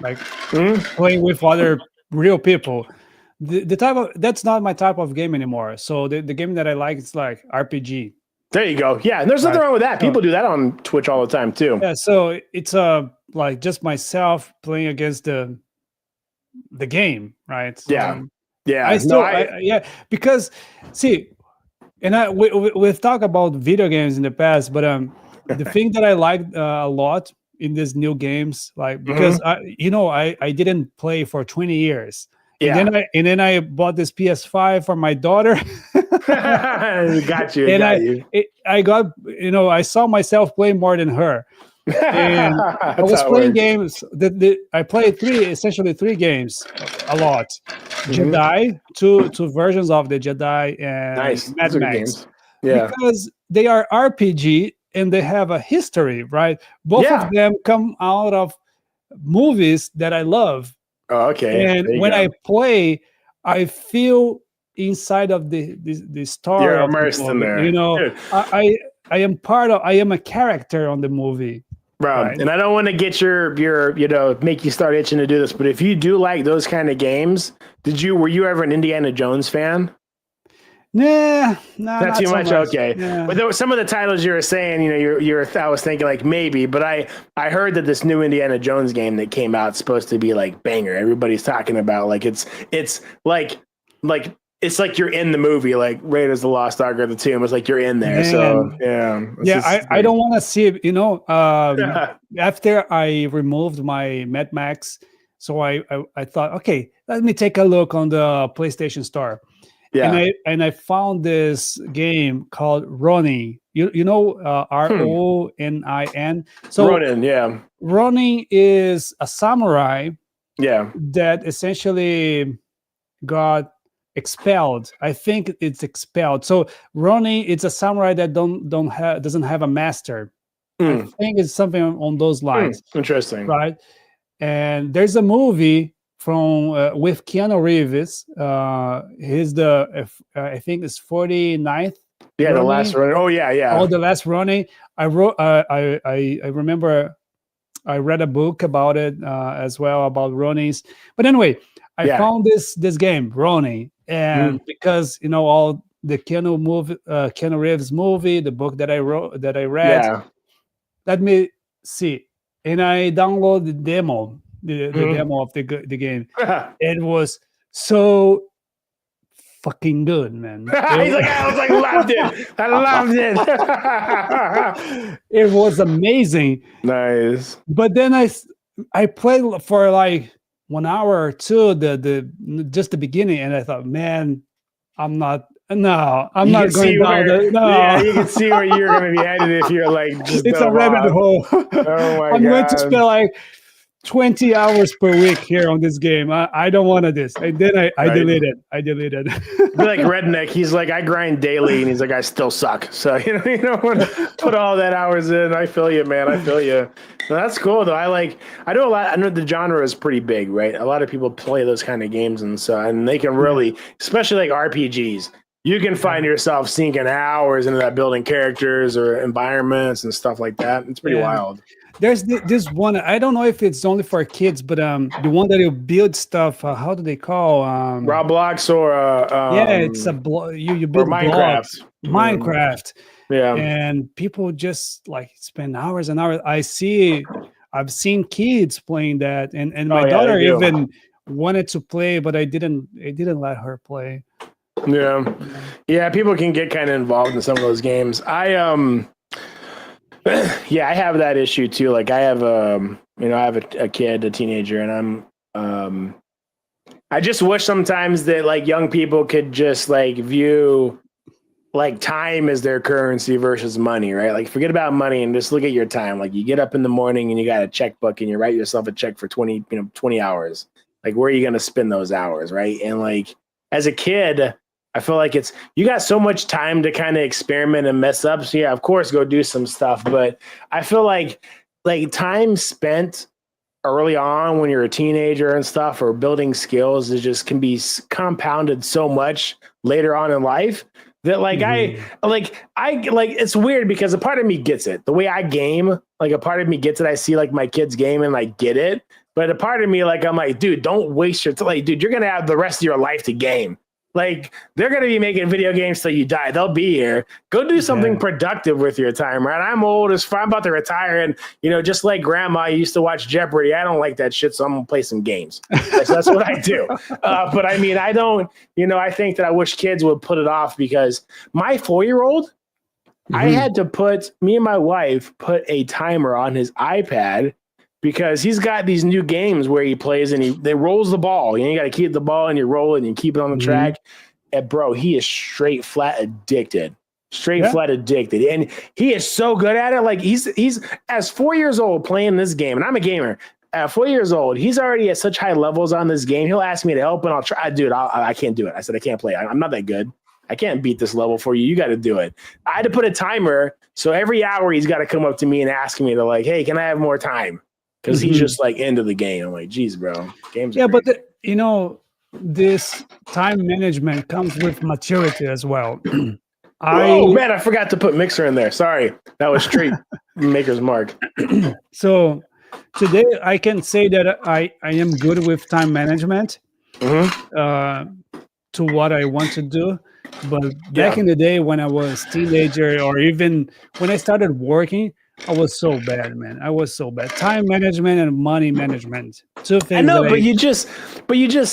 like playing with other real people. The type of that's not my type of game anymore. So the game that I like is like RPG. There you go. Yeah, and there's nothing wrong with that. People do that on Twitch all the time too. Yeah, so it's like just myself playing against the game, right? So, yeah, yeah. I still, because see, and we've talked about video games in the past, but the thing that I like a lot in these new games, like because I didn't play for 20 years. Yeah. And then I bought this PS5 for my daughter. Got you. I got, I saw myself playing more than her. And I was playing games. I played essentially three games a lot. Jedi, two versions of the Jedi, and Mad Max. Games. Yeah. Because they are RPG and they have a history, right? Both of them come out of movies that I love. Oh, okay. And when I play, I feel inside of the story. You're immersed in there. I am a character on the movie. Bro, right? And I don't want to get your make you start itching to do this, but if you do like those kind of games, were you ever an Indiana Jones fan? Nah, not too much. Okay, yeah. But there were some of the titles you were saying, I was thinking like maybe, but I heard that this new Indiana Jones game that came out is supposed to be like banger. Everybody's talking about like it's like it's like you're in the movie, like Raiders of the Lost Ark or the Tomb. It's like you're in there. Man. So I don't want to see it. After I removed my Mad Max, so I thought, okay, let me take a look on the PlayStation Store. Yeah, and I found this game called Ronin. Ronin. So Ronin, yeah. Ronin is a samurai. Yeah. That essentially got expelled. I think it's expelled. So Ronin, it's a samurai that doesn't have a master. I think it's something on those lines. Interesting, right? And there's a movie from with Keanu Reeves. He's I think it's 49th. Yeah, the last Ronin. Oh yeah. Oh, the last Ronin. I remember I read a book about it as well, about Ronins. But anyway, I found this game Ronin, and because all the Keanu Reeves movie, the book that I read. Let me see, and I downloaded the demo. The demo of the game. It was so fucking good, man. He's like, I loved it. I loved it. It was amazing. Nice. But then I played for like 1 hour or two, just the beginning, and I thought, man, I'm not going down there. No. Yeah, you can see where you're going to be headed if you're like, just it's a rabbit hole. Oh my I'm going to spend like 20 hours per week here on this game. I don't want this. And then I deleted. Be like Redneck. He's like, I grind daily, and he's like, I still suck. So you don't want to put all that hours in. I feel you, man. I feel you. Well, that's cool though. I do a lot. I know the genre is pretty big, right? A lot of people play those kind of games, and they can really, especially like RPGs. You can find yourself sinking hours into that, building characters or environments and stuff like that. It's pretty wild. There's this one. I don't know if it's only for kids, but the one that you build stuff. How do they call? Roblox or it's a you build Minecraft. Minecraft. Yeah, and people just like spend hours and hours. I've seen kids playing that, and my daughter even wanted to play, but I didn't let her play. Yeah. People can get kind of involved in some of those games. I have that issue too. Like I have I have a kid, a teenager, and I'm I just wish sometimes that like young people could just like view like time as their currency versus money, right? Like forget about money and just look at your time. Like you get up in the morning and you got a checkbook and you write yourself a check for 20 hours. Like where are you going to spend those hours, right? And like as a kid, I feel like you got so much time to kind of experiment and mess up. So yeah, of course, go do some stuff. But I feel like time spent early on when you're a teenager and stuff, or building skills, it just can be compounded so much later on in life that like it's weird because a part of me gets it. The way I game, like a part of me gets it. I see like my kids game and like get it. But a part of me, like, I'm like, dude, don't waste your time. Like, dude, you're going to have the rest of your life to game. Like, they're going to be making video games till you die. They'll be here. Go do something productive with your time, right? I'm old as I'm about to retire. And, just like grandma used to watch Jeopardy. I don't like that shit, so I'm going to play some games. That's what I do. But I mean, I don't, I think that I wish kids would put it off because my 4-year-old, I had to me and my wife put a timer on his iPad because he's got these new games where he plays and they rolls the ball. You got to keep the ball and you roll it and you keep it on the track. And bro, he is straight flat addicted. And he is so good at it. Like he's as 4 years old playing this game, and I'm a gamer. At 4 years old, he's already at such high levels on this game. He'll ask me to help and I'll try. Dude, I can't do it. I said, I can't play. I'm not that good. I can't beat this level for you. You got to do it. I had to put a timer. So every hour he's got to come up to me and ask me to like, hey, can I have more time? Because he's just like into the game. I'm like, geez, bro, games. Yeah, but this time management comes with maturity as well. Oh man, I forgot to put Mixer in there. Sorry, that was straight Maker's Mark. So today I can say that I am good with time management to what I want to do. But back in the day when I was a teenager, or even when I started working, I was so bad, man. I was so bad. Time management and money management. Two things. I know, but you just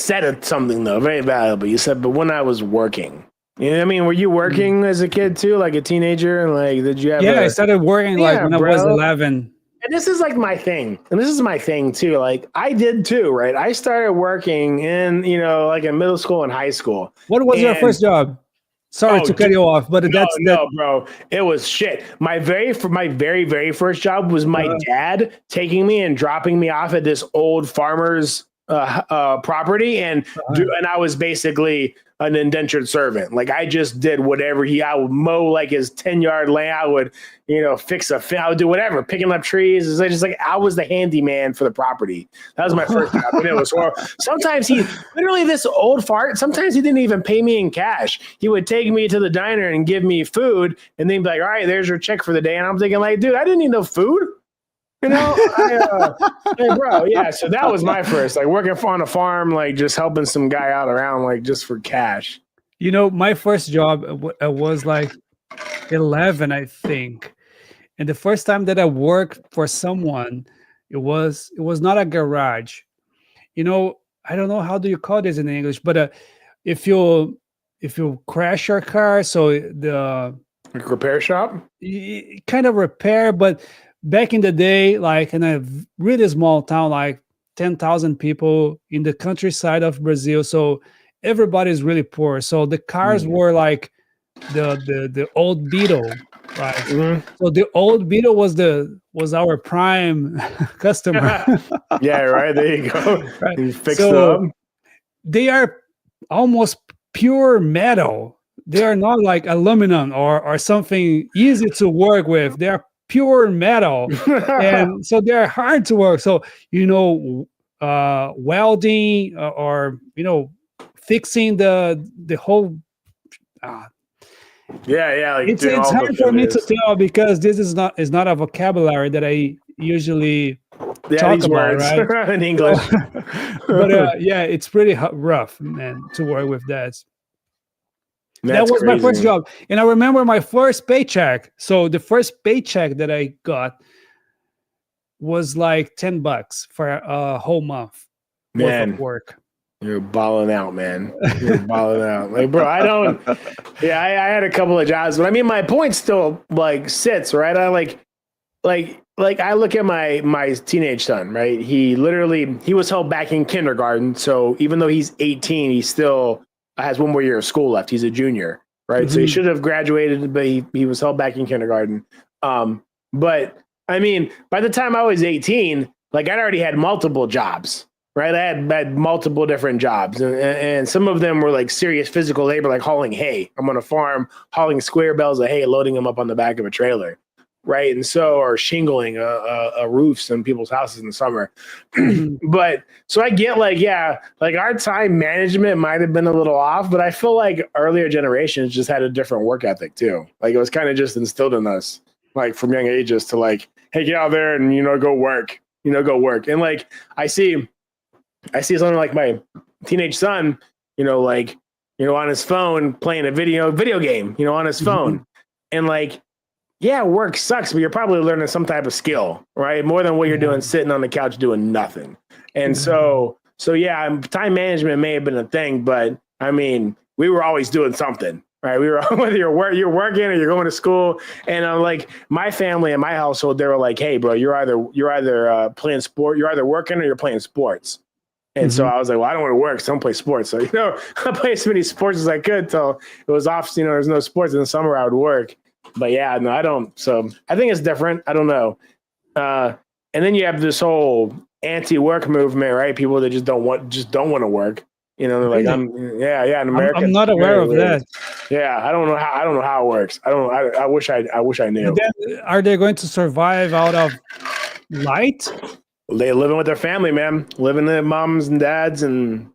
said something though, very valuable. You said, but when I was working. You know what I mean? Were you working as a kid too, like a teenager? And like, did you have I started working when I was 11. And this is like my thing. And this is my thing too. Like I did too, right? I started working in, like in middle school and high school. What was your first job? Sorry to cut you off, but no, bro. It was shit. My very very first job was my dad taking me and dropping me off at this old farmer's property, and I was basically an indentured servant. Like I just did whatever I would mow like his 10-yard lane. I would, fix I would do whatever, picking up trees. It's just like I was the handyman for the property. That was my first job, and it was horrible. Sometimes this old fart. Sometimes he didn't even pay me in cash. He would take me to the diner and give me food, and then be like, "All right, there's your check for the day." And I'm thinking, like, dude, I didn't need no food. Hey, bro, yeah. So that was my first, like working on a farm, like just helping some guy out around, like just for cash. My first job was like 11, I think, and the first time that I worked for someone, it was not a garage. I don't know how do you call this in English, but if you crash your car, so the like repair shop, kind of repair, but. Back in the day, like in a really small town, like 10,000 people in the countryside of Brazil. So everybody's really poor. So the cars were like the old Beetle, right? So the old Beetle was our prime customer. Yeah, right. There you go. Right. You fixed them. They are almost pure metal. They are not like aluminum or something easy to work with. They are pure metal, and so they're hard to work. So welding or fixing the whole. Like it's hard for me to tell because this is not a vocabulary that I usually talk about, right? In English. But it's pretty rough, man, to work with that. That was crazy. My first job. And I remember my first paycheck. So the first paycheck that I got was like $10 for a whole month worth of work. You're balling out, man. You're balling out. Like, bro, I had a couple of jobs, but I mean, my point still like sits, right? like I look at my teenage son, right? He was held back in kindergarten. So even though he's 18, he still has one more year of school left. He's a junior, right? So he should have graduated, but he was held back in kindergarten. But I mean, by the time I was 18, like I'd already had multiple jobs, right? I had multiple different jobs, and some of them were like serious physical labor, like hauling hay. I'm on a farm hauling square bales of hay, loading them up on the back of a trailer, right? And so, or shingling roofs in people's houses in the summer. But so I get like, yeah, like our time management might have been a little off, but I feel like earlier generations just had a different work ethic too. Like it was kind of just instilled in us, like from young ages to like, hey, get out there and, go work, go work. And like, I see something like my teenage son, on his phone playing a video game, on his phone. And like, yeah, work sucks, but you're probably learning some type of skill, right? More than what you're doing sitting on the couch doing nothing. And so yeah, time management may have been a thing, but I mean, we were always doing something, right? We were, whether you're working or you're going to school. And like my family and my household, they were like, hey, bro, you're either playing sport, you're either working or you're playing sports. And so I was like, well, I don't want to work, so I don't play sports. So, I played as many sports as I could till it was off, there's no sports. In the summer, I would work. But yeah, no, I don't. So I think it's different. I don't know. And then you have this whole anti-work movement, right? People that just don't want to work. They're like, in America. I'm not aware of that. Yeah, I don't know how it works. I wish I knew. And then, are they going to survive out of light? They living with their family, man. Living with moms and dads, and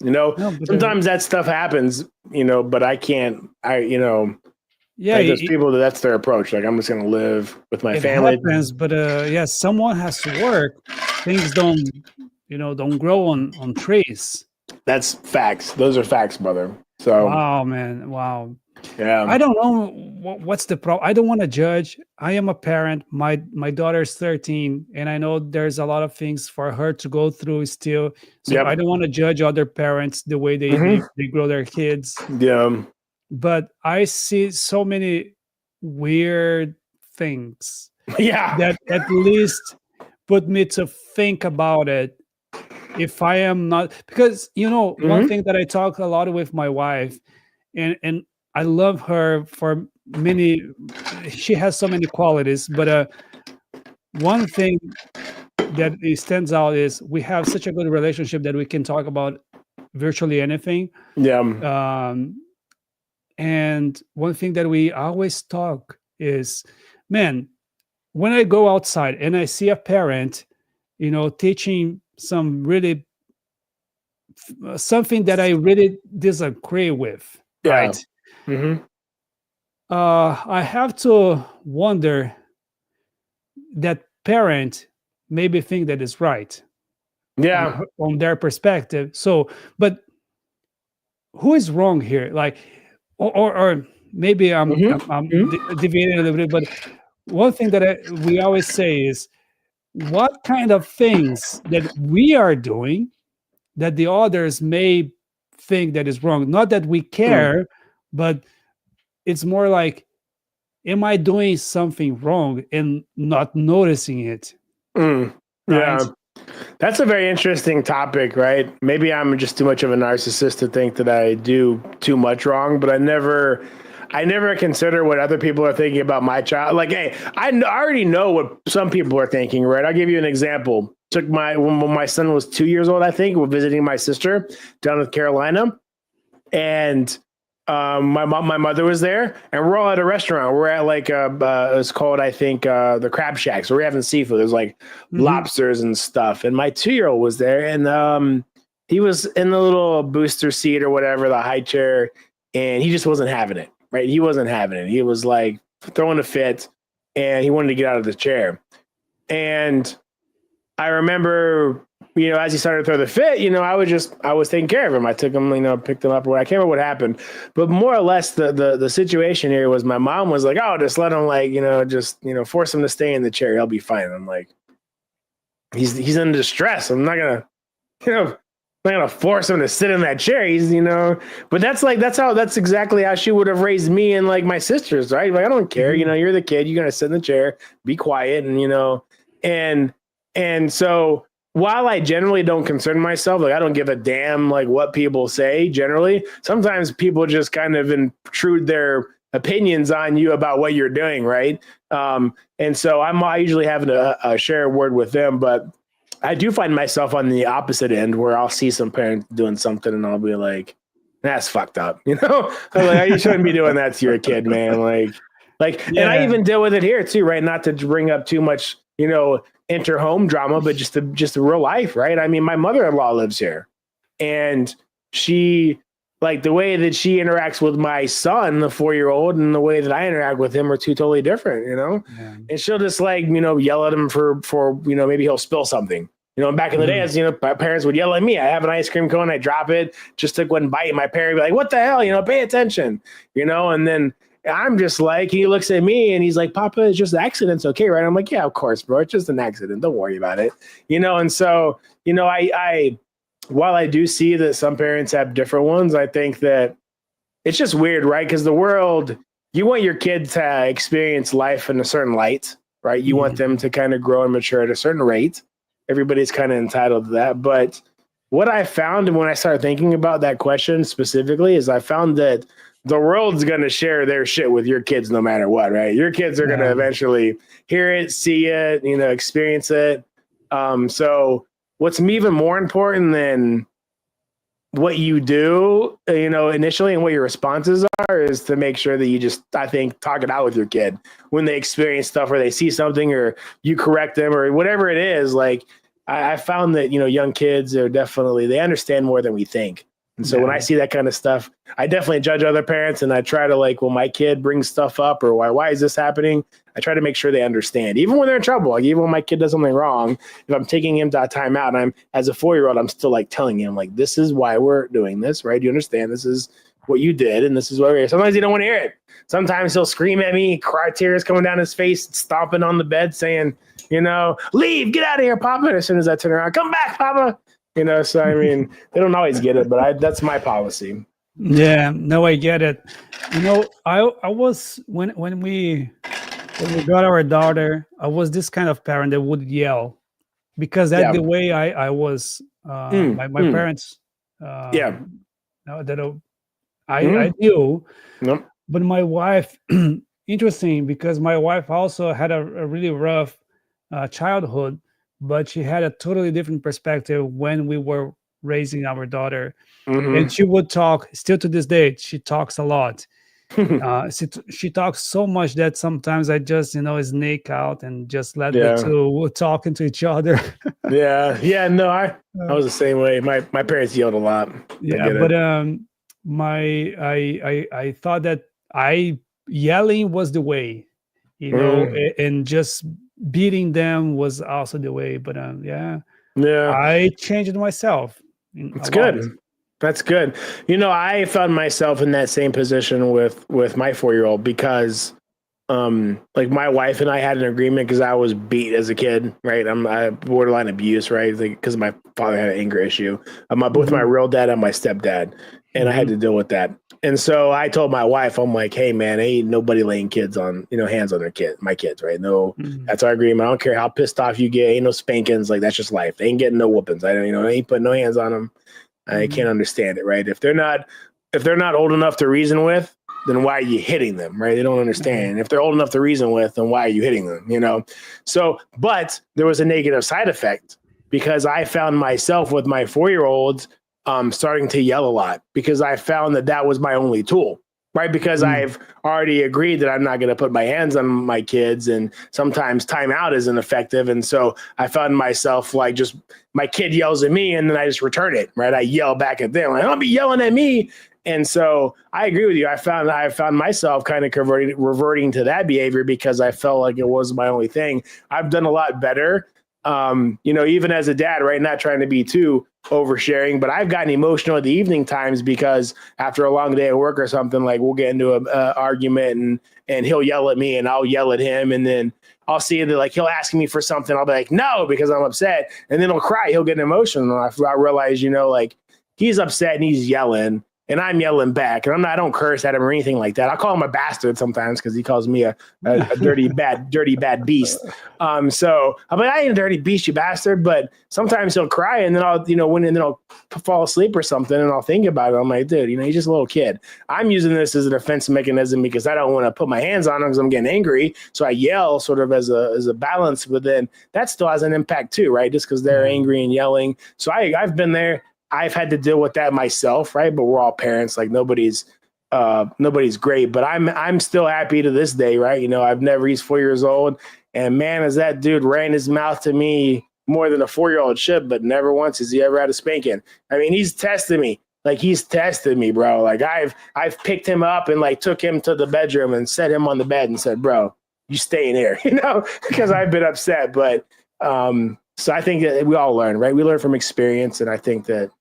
sometimes that stuff happens. But I can't. Yeah, there's people that's their approach. Like I'm just gonna live with my family. It happens, but someone has to work. Things don't grow on trees. That's facts. Those are facts, brother. So wow, man, wow. Yeah, I don't know what's the problem. I don't want to judge. I am a parent. My daughter is 13, and I know there's a lot of things for her to go through still. So I don't want to judge other parents the way they grow their kids. Yeah. But I see so many weird things that at least put me to think about it. If I am not, because one thing that I talk a lot with my wife, and I love her for many, she has so many qualities, but one thing that stands out is we have such a good relationship that we can talk about virtually anything. Yeah. And one thing that we always talk is, man, when I go outside and I see a parent, teaching something that I really disagree with, right? I have to wonder that parent maybe think that is right. Yeah. On their perspective. So, but who is wrong here? Like, or maybe I'm deviating a little bit, but one thing that we always say is, what kind of things that we are doing that the others may think that is wrong? Not that we care, but it's more like, am I doing something wrong and not noticing it? Right? Yeah. That's a very interesting topic, right? Maybe I'm just too much of a narcissist to think that I do too much wrong, but I never consider what other people are thinking about my child. Like, hey, I already know what some people are thinking, right? I'll give you an example. When my son was 2 years old, I think, we're visiting my sister down in Carolina, and my mother was there, and we're all at a restaurant. We're at like it's called, I think, the Crab Shack. So we're having seafood. There's like lobsters and stuff. And my 2-year-old was there, and he was in the little booster seat or whatever, the high chair, and he just wasn't having it. Right? He wasn't having it. He was like throwing a fit, and he wanted to get out of the chair. And I remember, as he started to throw the fit, I was taking care of him. I took him, picked him up. I can't remember what happened, but more or less the situation here was my mom was like, oh, just let him force him to stay in the chair. He'll be fine. I'm like, he's in distress. I'm not gonna, I'm not gonna force him to sit in that chair. He's, but that's exactly how she would have raised me and like my sisters, right? Like, I don't care, you're the kid, you're gonna sit in the chair, be quiet, and so while I generally don't concern myself, like I don't give a damn like what people say generally, sometimes people just kind of intrude their opinions on you about what you're doing, right? And so I usually having a share a word with them, but I do find myself on the opposite end where I'll see some parent doing something and I'll be like, that's fucked up. I'm like, you shouldn't be doing that to your kid, man. Like, yeah. And I even deal with it here too, right? Not to bring up too much, inter-home drama, but just the real life, right? I mean, my mother-in-law lives here, and she, like, the way that she interacts with my son, the 4-year-old, and the way that I interact with him are two totally different, Yeah. And she'll just like, yell at him for maybe he'll spill something. Back in the day, as my parents would yell at me. I have an ice cream cone, I drop it, just took one bite, and my parent would be like, "What the hell? Pay attention." And then I'm just like, he looks at me and he's like, "Papa, it's just an accident. It's okay, right?" I'm like, "Yeah, of course, bro. It's just an accident. Don't worry about it." And so, I while I do see that some parents have different ones, I think that it's just weird, right? Because the world, you want your kid to experience life in a certain light, right? You want them to kind of grow and mature at a certain rate. Everybody's kind of entitled to that. But what I found, and when I started thinking about that question specifically, is I found that the world's going to share their shit with your kids no matter what, right? Your kids are going to eventually hear it, see it, experience it. So what's even more important than what you do, initially and what your responses are is to make sure that you just, I think, talk it out with your kid when they experience stuff or they see something or you correct them or whatever it is. Like I found that, young kids are definitely, they understand more than we think. And so when I see that kind of stuff, I definitely judge other parents and I try to like, when my kid brings stuff up or why is this happening? I try to make sure they understand, even when they're in trouble. Like even when my kid does something wrong, if I'm taking him to a timeout and I'm as a 4-year-old, I'm still like telling him like, this is why we're doing this, right? Do you understand? This is what you did. And this is what we're here. Sometimes he don't want to hear it. Sometimes he'll scream at me, cry, tears coming down his face, stomping on the bed saying, leave, get out of here, Papa. And as soon as I turn around, come back, Papa. So I mean, they don't always get it, but that's my policy. Yeah, no, I get it. I was when we got our daughter, I was this kind of parent that would yell because that's the way I was. My parents. I knew, but my wife. Interesting, because my wife also had a really rough childhood. But she had a totally different perspective when we were raising our daughter. And she would talk, still to this day, she talks a lot. She talks so much that sometimes I just, sneak out and just let the two talking to each other. No, I was the same way. My parents yelled a lot. But I thought that yelling was the way, and just beating them was also the way, but I changed myself. It's good. That's good. I found myself in that same position with my 4-year-old because like my wife and I had an agreement because I was beat as a kid, right? I borderline abuse, right? Because my father had an anger issue. Both my real dad and my stepdad, and I had to deal with that. And so I told my wife, I'm like, hey man, ain't nobody laying hands on their my kids, right? No, that's our agreement. I don't care how pissed off you get. Ain't no spankings. Like that's just life. They ain't getting no whoopings. I ain't putting no hands on them. I can't understand it, right? If they're not old enough to reason with, then why are you hitting them, right? They don't understand. If they're old enough to reason with, then why are you hitting them, So, but there was a negative side effect because I found myself with my 4-year-olds starting to yell a lot because I found that was my only tool, right? Because I've already agreed that I'm not going to put my hands on my kids and sometimes timeout isn't effective. And so I found myself like just my kid yells at me and then I just return it, right? I yell back at them. Like, don't be yelling at me. And so I agree with you. I found myself kind of reverting to that behavior because I felt like it was my only thing. I've done a lot better Even as a dad, right? Not trying to be too oversharing, but I've gotten emotional at the evening times because after a long day at work or something, like we'll get into a argument and he'll yell at me and I'll yell at him. And then I'll see that like he'll ask me for something. I'll be like, no, because I'm upset. And then he'll cry. He'll get emotional. And I realize, like he's upset and he's yelling. And I'm yelling back, and I don't curse at him or anything like that. I call him a bastard sometimes because he calls me a dirty bad beast. So I'm like, I ain't a dirty beast, you bastard. But sometimes he'll cry, and then I'll fall asleep or something, and I'll think about it. I'm like, dude, he's just a little kid. I'm using this as a defense mechanism because I don't want to put my hands on him because I'm getting angry. So I yell sort of as a balance, but then that still has an impact too, right? Just because they're angry and yelling. So I've been there. I've had to deal with that myself, right? But we're all parents. Like nobody's great, but I'm still happy to this day, right? He's 4 years old, and man, as that dude ran his mouth to me more than a 4-year-old should, but never once has he ever had a spanking. I mean, he's tested me. Like he's tested me, bro. Like I've picked him up and like took him to the bedroom and set him on the bed and said, bro, you stay in here, because I've been upset. But so I think that we all learn, right? We learn from experience, and I think that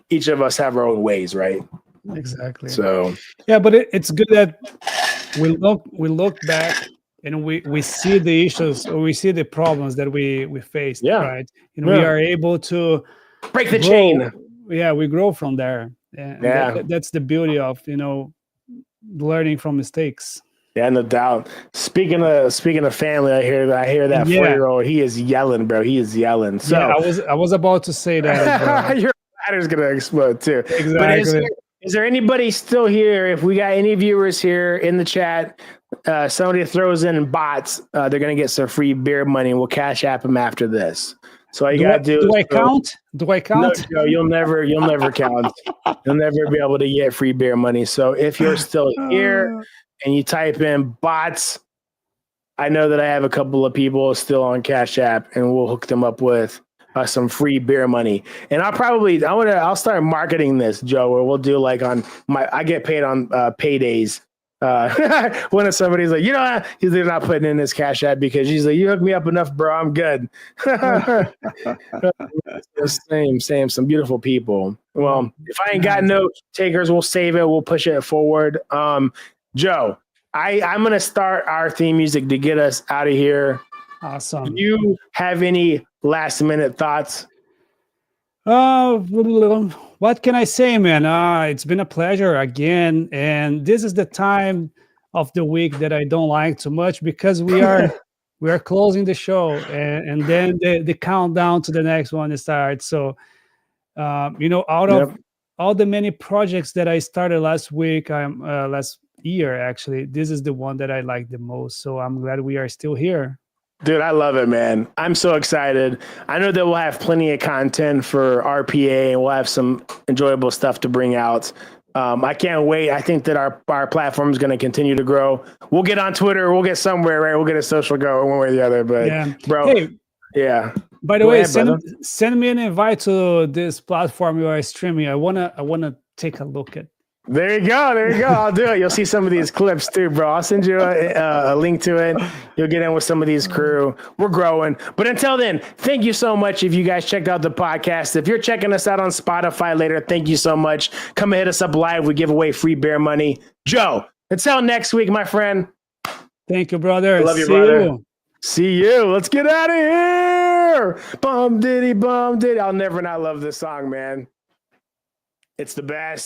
each of us have our own ways, right? Exactly. So yeah, but it's good that we look back and we see the issues, or we see the problems that we faced, right? And we are able to break the chain. Yeah, we grow from there. And that's the beauty of learning from mistakes. Yeah, no doubt. Speaking of family, I hear that 4-year-old. He is yelling, bro. He is yelling. So I was about to say that as well. Your batter's gonna explode too. Exactly. But is there anybody still here? If we got any viewers here in the chat, somebody throws in bots, they're gonna get some free beer money, and we'll cash app them after this. So all you gotta do. Do I count? Do I count? No, you'll never count. You'll never be able to get free beer money. So if you're still here and you type in bots, I know that I have a couple of people still on Cash App, and we'll hook them up with some free beer money. And I'll start marketing this, Joe, where we'll do like I get paid on paydays. When somebody's like, they're not putting in this Cash App because she's like, you hook me up enough, bro, I'm good. Same, some beautiful people. Well, if I ain't got no takers, we'll save it. We'll push it forward. Joe, I'm going to start our theme music to get us out of here. Awesome. Do you have any last minute thoughts? What can I say, man? It's been a pleasure again. And this is the time of the week that I don't like too much because we are closing the show and then the countdown to the next one starts. So, out of all the many projects that I started last week, last year, actually, this is the one that I like the most. So I'm glad we are still here. Dude, I love it, man. I'm so excited. I know that we'll have plenty of content for RPA and we'll have some enjoyable stuff to bring out. I can't wait. I think that our platform is going to continue to grow. We'll get on Twitter. We'll get somewhere, right? We'll get a social go one way or the other. But, bro, By the way, send me an invite to this platform you are streaming. I wanna take a look at. There you go. I'll do it. You'll see some of these clips too, bro. I'll send you a link to it. You'll get in with some of these crew. We're growing. But until then, thank you so much if you guys checked out the podcast. If you're checking us out on Spotify later, thank you so much. Come and hit us up live. We give away free beer money. Joe, until next week, my friend. Thank you, brother. I love you, brother. See you. Let's get out of here. Bum diddy, bum diddy. I'll never not love this song, man. It's the best.